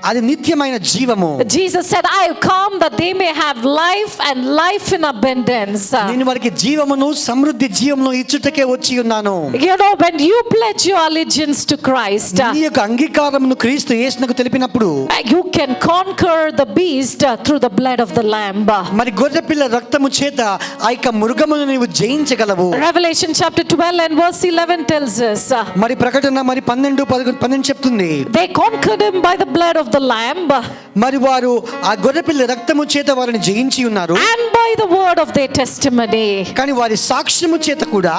B: అది నిత్యమైన జీవము.
D: Jesus said, I have come that they may have life and life in abundance.
B: నేను వారికి జీవమును సమృద్ధి జీవమును ఇచ్చుటకే వచ్చి ఉన్నాను.
D: You know, when you pledge your allegiance to Christ,
B: నీ యొక్క అంగీకారమును క్రీస్తు యేసునకు తెలిపినప్పుడు
D: you can conquer the beast through the blood of the lamb.
B: మరి గొర్రెపిల్ల రక్తము చేత ఆ యొక్క మృగమును నీవు జయించగలవు.
D: Revelation chapter 12 and verse 11 tells us,
B: మరి ప్రకటన మరి 12 చెప్తుంది.
D: they conquered him by the blood of the lamb
B: మరి వారు ఆ గొర్రెపిల్ల రక్తము చేత వారిని జయించి ఉన్నారు.
D: and by the word of their testimony.
B: కానీ వారి సాక్ష్యము చేత కూడా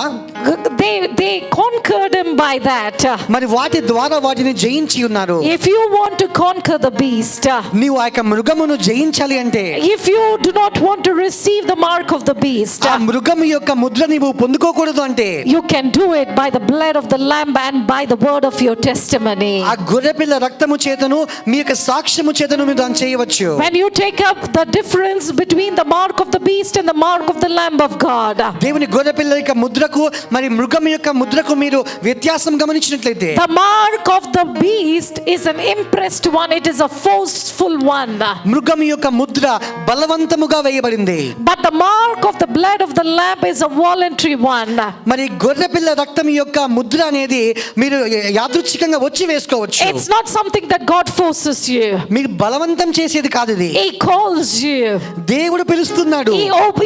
D: They conquered him by that.
B: మరి వాటి ద్వారా వాటిని జయించి ఉన్నారు.
D: If you want to conquer the beast,
B: నీవు ఆ యొక్క మృగమును జయించాలి అంటే,
D: if you do not want to receive the mark of the beast,
B: ఆ మృగము యొక్క ముద్ర నీవు పొందుకోకూడదు అంటే,
D: you can do it by the blood of the lamb and by the word of your testimony.
B: ఆ గొర్రెపిల్ల రక్తము చేతను మీ యొక్క సాక్ష్యము చేతను మీరు దాన్ని చేయవచ్చు.
D: When you take up the difference between the mark of the beast and the mark of the lamb of God,
B: దేవుని గొర్రెపిల్ల యొక్క ముద్రకు మరి మృగం యొక్క ముద్రకు మీరు వ్యత్యాసం గమనించినట్లయితే,
D: the mark of the beast is an impressed one, it is a forceful one.
B: మృగం యొక్క ముద్ర బలవంతముగా వేయబడింది.
D: But the mark of the blood of the lamb is a voluntary one.
B: మరి గొర్రెపిల్ల రక్తం యొక్క ముద్ర అనేది మీరు యాదృచ్ఛికంగా వచ్చి వేసుకోవచ్చు.
D: It's not something that God forces you.
B: మీరు బలవంతంగా బలవంతం చేసేది కాదు ఇది.
D: He calls you.
B: దేవుడు పిలుస్తున్నాడు.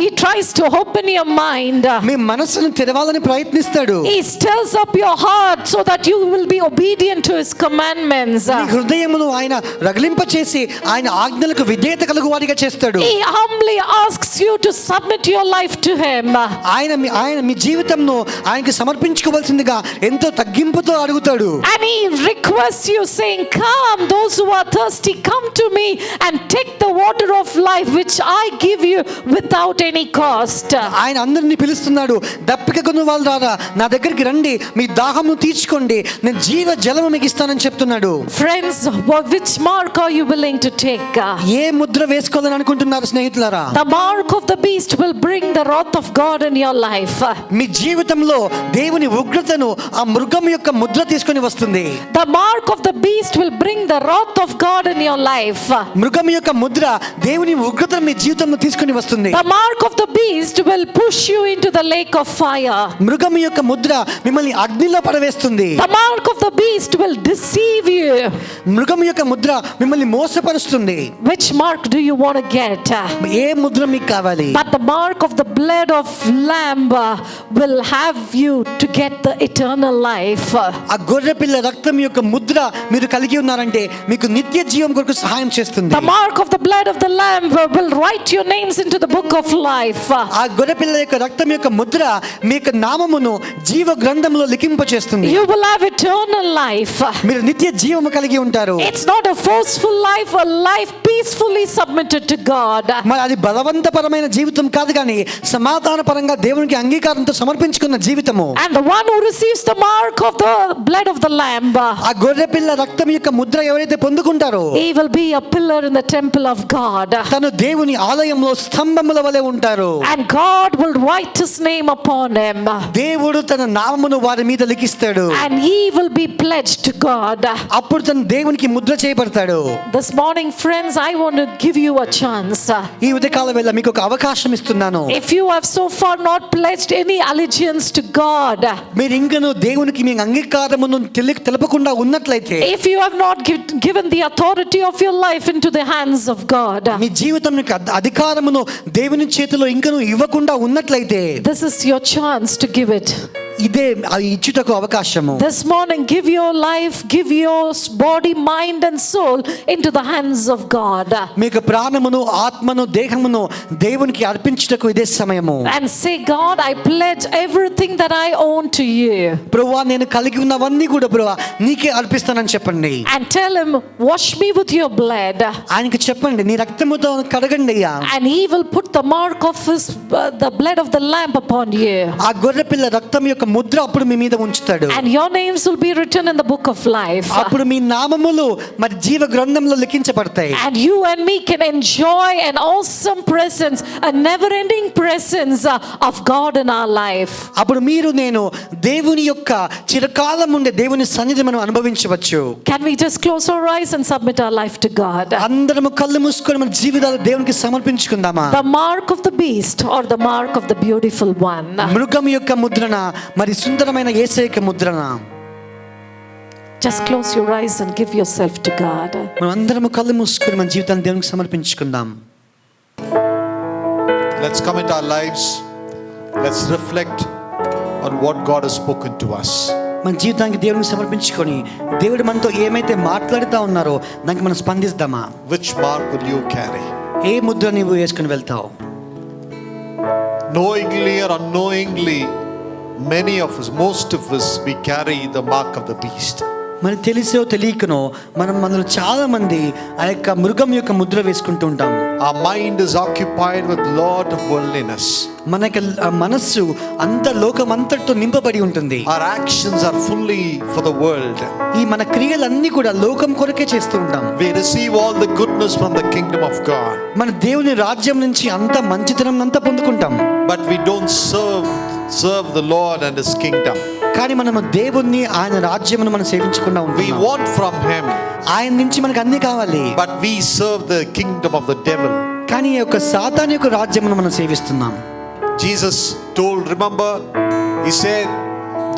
D: He tries to open your mind.
B: మీ మనస్సును తెరవాలని ప్రయత్నిస్తాడు.
D: He stirs up your heart so that you will be obedient to his commandments.
B: నీ హృదయమును ఆయన రగిలింప చేసి ఆయన ఆజ్ఞలకు విధేయత కలుగువాడిగా చేస్తాడు.
D: He humbly asks you to submit your life to him.
B: ఆయన మీ జీవితంను ఆయనకి సమర్పించుకోవాల్సిందిగా ఎంతో తగ్గింపుతో అడుగుతాడు.
D: And he requests you saying, come, those who are thirsty, come to me and take the water of life which I give you without any cost.
B: ఆయన అందరిని పిలుస్తున్నాడు. దప్పిక కొన్న వాళ్ళు రారా, నా దగ్గరికి రండి, మీ దాహమును తీర్చుకోండి, నేను జీవ జలము మీకు ఇస్తానని చెప్తున్నాడు.
D: Friends, which mark are you willing to take?
B: ఏ ముద్ర వేసుకోవాలని అనుకుంటున్నారు స్నేహితులారా?
D: The mark of the beast will bring the wrath of God in your life.
B: మీ జీవితంలో దేవుని ఉగ్రతను ఆ మృగం యొక్క ముద్ర తీసుకొని వస్తుంది.
D: The mark of the beast will bring the wrath of God in your life.
B: మృగం యొక్క ముద్ర దేవుని ఉగ్రతను మీ జీవితంలో తీసుకొని వస్తుంది.
D: The mark of the beast will push you into the lake of fire.
B: మృగం యొక్క ముద్ర మిమ్మల్ని అగ్నిలో పడవేస్తుంది.
D: The mark of the beast will deceive you.
B: మృగం యొక్క ముద్ర మిమ్మల్ని మోసపరుస్తుంది.
D: Which mark do you want to get?
B: ఏ ముద్ర మీకు కావాలి?
D: But the mark of the blood of lamb will have you to get the eternal life.
B: ఆ గొర్రె పిల్ల రక్తం యొక్క ముద్ర మీరు కలిగి ఉన్నారంటే మీకు నిత్య జీవం కొరకు సహాయం చేస్తుంది.
D: The mark of the blood of the lamb will write your names into the book of life.
B: ఆ గొర్రె పిల్ల యొక్క రక్తం యొక్క ముద్ర మీ యొక్క నామమును జీవ గ్రంథంలో లిఖింప చేస్తుంది.
D: You will have eternal life.
B: మీరు నిత్య జీవము కలిగి ఉంటారు.
D: It's not a forceful life, a life peacefully submitted to God.
B: మరి అది బలవంతపరమైన జీవితం కాదు, కానీ సమాధాన పరంగా దేవునికి అంగీకారంతో సమర్పించుకున్న జీవితము.
D: And the one who receives the mark of the blood of the lamb,
B: ఆ గొర్రె పిల్ల రక్తం యొక్క ముద్ర ఎవరైతే పొందుకుంటారో
D: he will be a pillar in the temple of God.
B: తను దేవుని ఆలయంలో స్తంభముల వలె ఉంటారు.
D: And God will write his name upon him.
B: దేవుడు తన నామమును వారి మీద లిఖిస్తాడు.
D: And he will be pledged to God.
B: అప్పుడు తను దేవునికి Mudra చేయబడతాడు.
D: This morning, friends, I want to give you a chance.
B: ఈ ఉదయకాల వేళ మీకు ఒక అవకాశం ఇస్తున్నాను.
D: If you have so far not pledged any allegiance to God,
B: మీరు ఇంకను దేవునికి మీ అంగీకారమును తెలపకుండా ఉన్నట్లయితే,
D: if you have not given the authority of your life into the hands of God,
B: మీ జీవితం యొక్క అధికారమును దేవుని చేతిలో ఇంకను ఇవ్వకుండా ఉన్నట్లయితే,
D: this is your chance to give it.
B: ఇదే ఇచ్చుటకు అవకాశము.
D: This morning, give your life, give your body, mind and soul into the hands of God.
B: మీకు ప్రాణమును ఆత్మను దేహమును దేవునికి అర్పించుటకు ఇదే సమయము.
D: And say, God, I pledge everything that I own to you.
B: ప్రభువా, నేను కలిగి ఉన్నవన్నీ కూడా ప్రభువా నీకే అర్పిస్తానని చెప్పండి.
D: And tell him, wash me with your blood.
B: ఆయనకి చెప్పండి, నీ రక్తముతో కడగండి అయ్యా.
D: And he will put the mark of his the blood of the lamb upon you.
B: ఆ గొర్రె పిల్ల రక్తం యొక్క ముద్ర అప్పుడు మీ మీద ఉంచుతాడు.
D: And your names will be written in the book of life.
B: అప్పుడు మీ నామములు మరి జీవ గ్రంథంలో లిఖించబడతాయి.
D: And you and me can enjoy an awesome presence, a never-ending presence of God in our life.
B: అప్పుడు మీరు నేను దేవుని యొక్క చిరకాలం ఉండే దేవుని సన్నిధిని మనం అనుభవించవచ్చు.
D: Can we just close our eyes and submit our life to God?
B: అందరము కళ్ళు మూసుకొని మన జీవితాలు దేవునికి సమర్పించుకుందామా?
D: The mark of the beast or the mark of the beautiful one?
B: మృగం యొక్క ముద్రన మరి సుందరమైన యేసయ్య యొక్క ముద్రన?
D: Just close your eyes and give yourself to God.
B: మనం అందరము కళ్ళు మూసుకొని మన జీవితాన్ని దేవునికి సమర్పించుకుందాం.
A: Let's commit our lives. Let's reflect on what God has spoken to us.
B: మన జీవితానికి దేవునికి సమర్పించుకొని దేవుడు మనతో ఏమైతే మాట్లాడుతూ ఉన్నారో దానికి మనం స్పందిద్దామా?
A: Which mark will you carry?
B: ఏ ముద్ర నీవు వేసుకుని వెళ్తావు?
A: Knowingly or unknowingly, many of us, most of us, we carry the mark of the beast.
B: మరి తెలిసో తెలియకనో మనలో చాలా మంది ఆ యొక్క మృగం యొక్క ముద్ర వేసుకుంటూ ఉంటాం.
A: Our mind is occupied with lot of worldliness.
B: మనకి మనస్సు అంత లోకం అంతటితో నింపబడి ఉంటుంది.
A: Our actions are fully for the world.
B: ఈ మన క్రియలన్నీ కూడా లోకం కొరకే చేస్తూ ఉంటాం.
A: We receive all the goodness from the kingdom of God.
B: మన దేవుని రాజ్యం నుంచి అంత మంచితనం అంతా పొందుకుంటాం.
A: But we don't serve the Lord and his kingdom.
B: కానీ మనము దేవుణ్ణి ఆయన రాజ్యమును మనం సేవించకుండా
A: We
B: ఉంటాం.
A: want from him,
B: ఆయన నుంచి మనకు అన్ని కావాలి.
A: but we serve the kingdom of the devil.
B: కానీ ఈ యొక్క సాతాను యొక్క రాజ్యమును మనం సేవిస్తున్నాం.
A: Jesus told, remember, he said,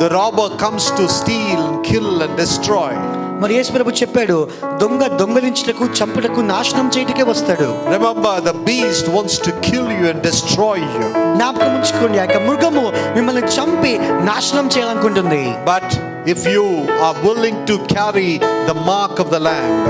A: the robber comes to steal and kill and destroy.
B: మరి యేసు ప్రభు చెప్పాడు, దొంగలించుటకు, చంపుటకు, నాశనం చేయుటకే వస్తాడు.
A: Remember, the beast wants to kill you and destroy you.
B: జ్ఞాపకం ఉంచుకోండి, ఆ యొక్క మృగము మిమ్మల్ని చంపి నాశనం చేయాలనుకుంటుంది.
A: But if you are willing to carry the mark of the Lamb,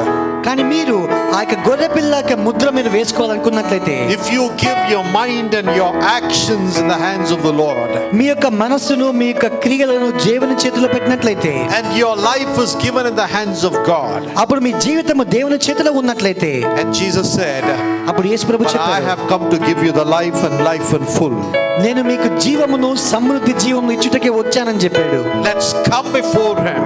B: కానీ మీరు ఆ యొక్క గొర్రె పిల్ల యొక్క ముద్ర మీరు వేసుకోవాలనుకున్నట్లయితే,
A: if you give your mind and your actions in the hands of the Lord,
B: మీ యొక్క మనస్సును, మీ యొక్క క్రియలను దేవుని చేతిలో పెట్టినట్లయితే,
A: and your life is given in the hands of God,
B: అప్పుడు మీ జీవితము దేవుని చేతిలో ఉన్నట్లయితే,
A: and Jesus said,
B: అప్పుడు యేసు ప్రభు
A: but I
B: చెప్పాడు,
A: have come to give you the life and life in full.
B: నేను మీకు జీవమును, సమృద్ధి జీవమును ఇచ్చుటకే వచ్చానని చెప్పాడు.
A: Let's come before Him.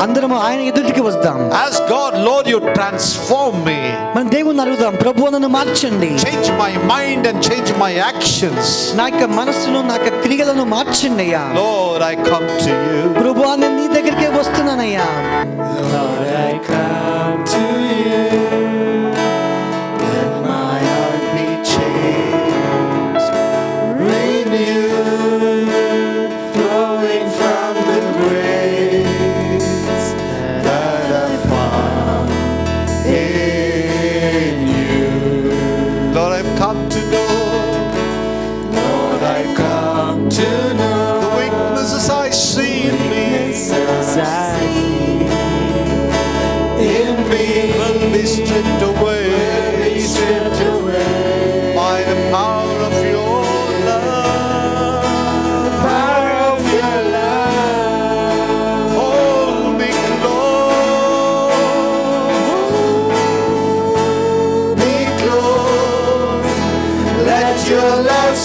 B: అందరము ఆయన ఎదుటికి వస్తాం.
A: Ask God, Lord, you transform me.
B: మనం దేవుని అడుగుదాం, ప్రభువా నన్ను మార్చండి,
A: Change my mind and change my actions.
B: నా యొక్క మనస్సును, నా యొక్క క్రియలను మార్చండి అయ్యా.
A: Lord, I come to you.
B: ప్రభువా నేను నీ దగ్గరికే వస్తున్నానయ్యా.
C: Lord, I come to you. Let my heart be changed, renewed, flowing from the grace that I found in you.
A: Lord, I've come to know
C: Lord, I come to know
A: the weaknesses I see in me.
C: as I see in me
A: Will be stripped away
C: stripped away.
A: by the power of your love.
C: Power of your love.
A: Hold me close.
C: Be close. Let your love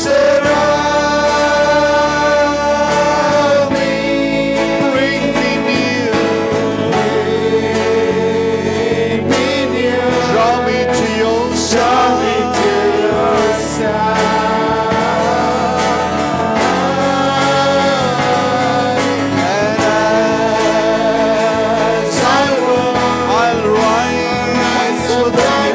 C: surround me.
A: Bring me near.
C: Bring me near.
A: Draw me to your
C: Draw me
A: side.
C: to your side.
A: And as I walk, I'll rise with thy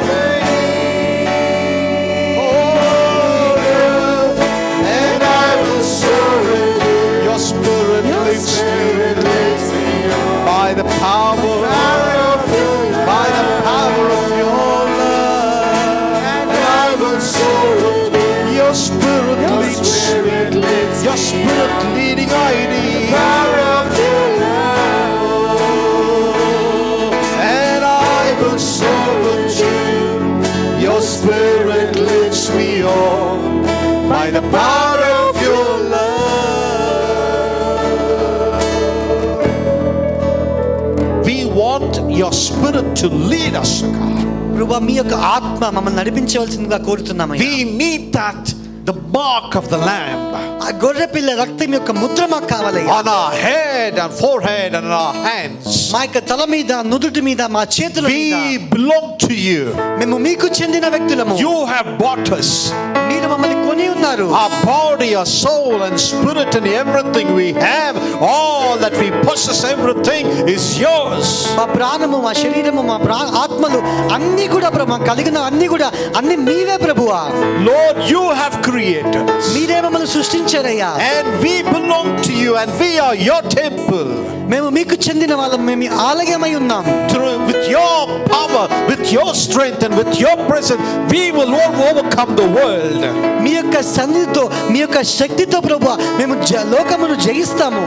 C: And I will soar with you.
A: Your spirit
C: Your
A: leads
C: spirit
A: me
C: leads me on.
A: by the power
C: Power of your love.
A: by the power of your love.
C: And I will soar with you.
A: Your spirit
C: Your
A: leads
C: spirit
A: me.
C: leads
A: Your
C: me
A: spirit
C: on.
A: leading I need.
C: Power of your love.
A: And I will soar with you. Your spirit leads me on by the power of your love. We want your spirit to lead us, God.
B: ప్రభువా మీ యొక్క ఆత్మ మమ్మల్ని నడిపించవలసిందిగా కోరుతున్నామయ్యా.
A: We need that, the mark of the Lamb
B: ఆ గొర్రె పిల్ల రక్తం యొక్క ముద్ర మాకు కావాలయ్యా.
A: on our head and forehead and on our hands.
B: మా యొక్క తల మీద, నుదుటి మీద, మా చేతుల మీద
A: We belong to you.
B: మేము మీకు చెందిన వ్యక్తులము.
A: You have bought us.
B: మీరు మమ్మల్ని కొని ఉన్నారు.
A: Our body, our soul and spirit and everything we have, all that we possess, everything is yours.
B: మా ప్రాణము, మా శరీరము, మా ఆత్మలు అన్ని కూడా మాకు కలిగిన అన్ని కూడా అన్ని మీవే ప్రభువా.
A: Lord, you have created us.
B: మీరే మమ్మల్ని సృష్టించారయ్యా.
A: And we belong to you and we are your temple.
B: మేము మీకు చెందిన వాళ్ళం, మేము మీ ఆలయమై ఉన్నాం.
A: With your power, with your strength and with your presence, we will overcome the world.
B: మీ యొక్క సన్నిధితో, మీ యొక్క శక్తితో ప్రభువా మేము లోకమును జయిస్తాము.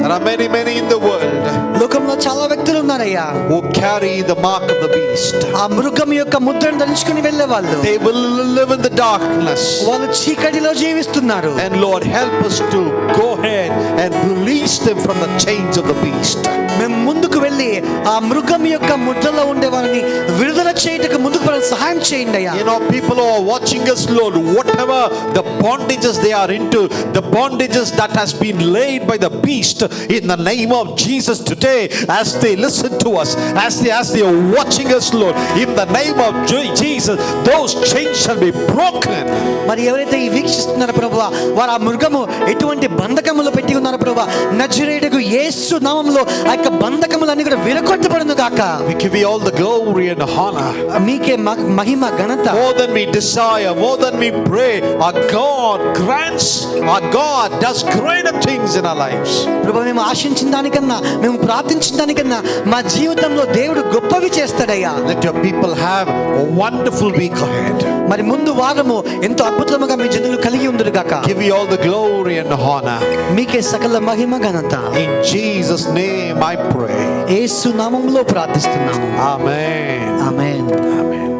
A: There are many in the world
B: లోకంలో చాలా వ్యక్తులు ఉన్నారయ్యా,
A: who carry the mark of the beast.
B: ఆ మృగం యొక్క ముద్రను ధరించుకుని వెళ్ళే వాళ్ళు.
A: They will live in the darkness.
B: వాళ్ళు చీకటిలో జీవిస్తున్నారు.
A: And Lord, help us to go ahead and release them from the chains of the beast.
B: మేము ముందుకు వెళ్ళి ఆ మృగం యొక్క ముద్రలో ఉండే వారిని విడుదల చేయటకు ముందుకు వెళ్ళి సహాయం చేయండి అయ్యా.
A: You know, people who are watching us, Lord, whatever the bondages they are into, the bondages that has been laid by the beast, in the name of Jesus today, as they listen to us, as they are watching us, Lord, in the name of Jesus, those chains shall be broken.
B: మరి ఎవరైతే ఈ వీక్షిస్తున్నారో ప్రభువా, వారు ఆ మృగము ఎటువంటి బంధకములు పెట్టి ఉన్నారో ప్రభువా, నజరేయుడగు యేసు నామములో ఆ యొక్క బంధకములన్నీ కూడా విరగొట్టబడును గాక.
A: We give you all the glory and honor.
B: మీకే మహిమ ఘనత.
A: More than we desire, more than we pray, our God grants, our God does greater things in our lives.
B: ప్రభువా ప్రభు మేము ఆశించిన దానికన్నా, మేము ప్రార్థించిన దానికన్నా మా జీవితంలో దేవుడు గొప్పవి చేస్తాడయ్యా.
A: Let your people have a wonderful week ahead.
B: మరి ముందు వారము ఎంతో అద్భుతముగా మీ జనులు కలిగి ఉందురు గాక.
A: Give you all the glory and honor.
B: మీకే సకల మహిమ ఘనత.
A: In Jesus' name I pray.
B: యేసు నామములో ప్రార్థిస్తున్నాము.
A: Amen.
B: Amen.
A: Amen.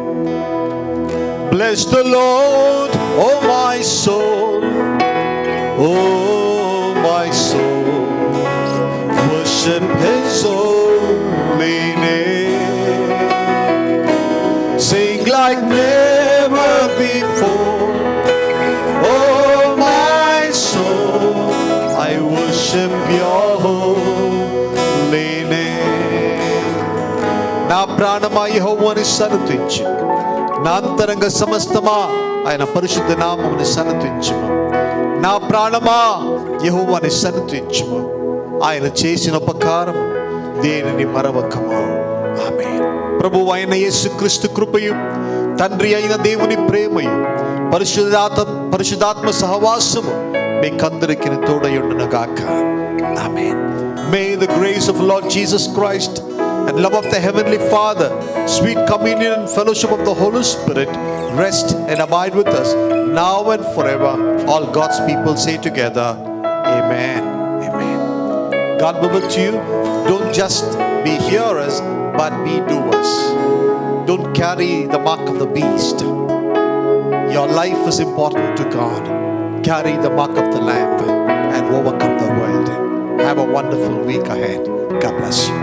A: Bless the Lord, oh my soul. Oh my soul. Worship His holy name. Sing like never before. Oh my soul, I worship your holy name. నా ప్రాణమా యెహోవాను సన్నుతించు, నా అంతరంగ సమస్తమా ఆయన పరిశుద్ధ నామమును సన్నుతించుము. నా ప్రాణమా యెహోవాను సన్నుతించుము, ఆయన చేసిన ఉపకారం దేనిని మరవకము. ఆమేన్. ప్రభువు అయిన యేసుక్రీస్తు కృపయు, తండ్రి అయిన దేవుని ప్రేమయు, పరిశుద్ధాత్మ సహవాసము మీకందరికీ తోడయుండును గాక. ఆమేన్. May the grace of Lord Jesus Christ and love of the Heavenly Father, sweet communion and fellowship of the Holy Spirit rest and abide with us now and forever. All God's people say together, Amen. Amen. God be with you. Don't just be hearers, but be doers. Don't carry the mark of the beast. Your life is important to God. Carry the mark of the Lamb and overcome the world. Have a wonderful week ahead. God bless you.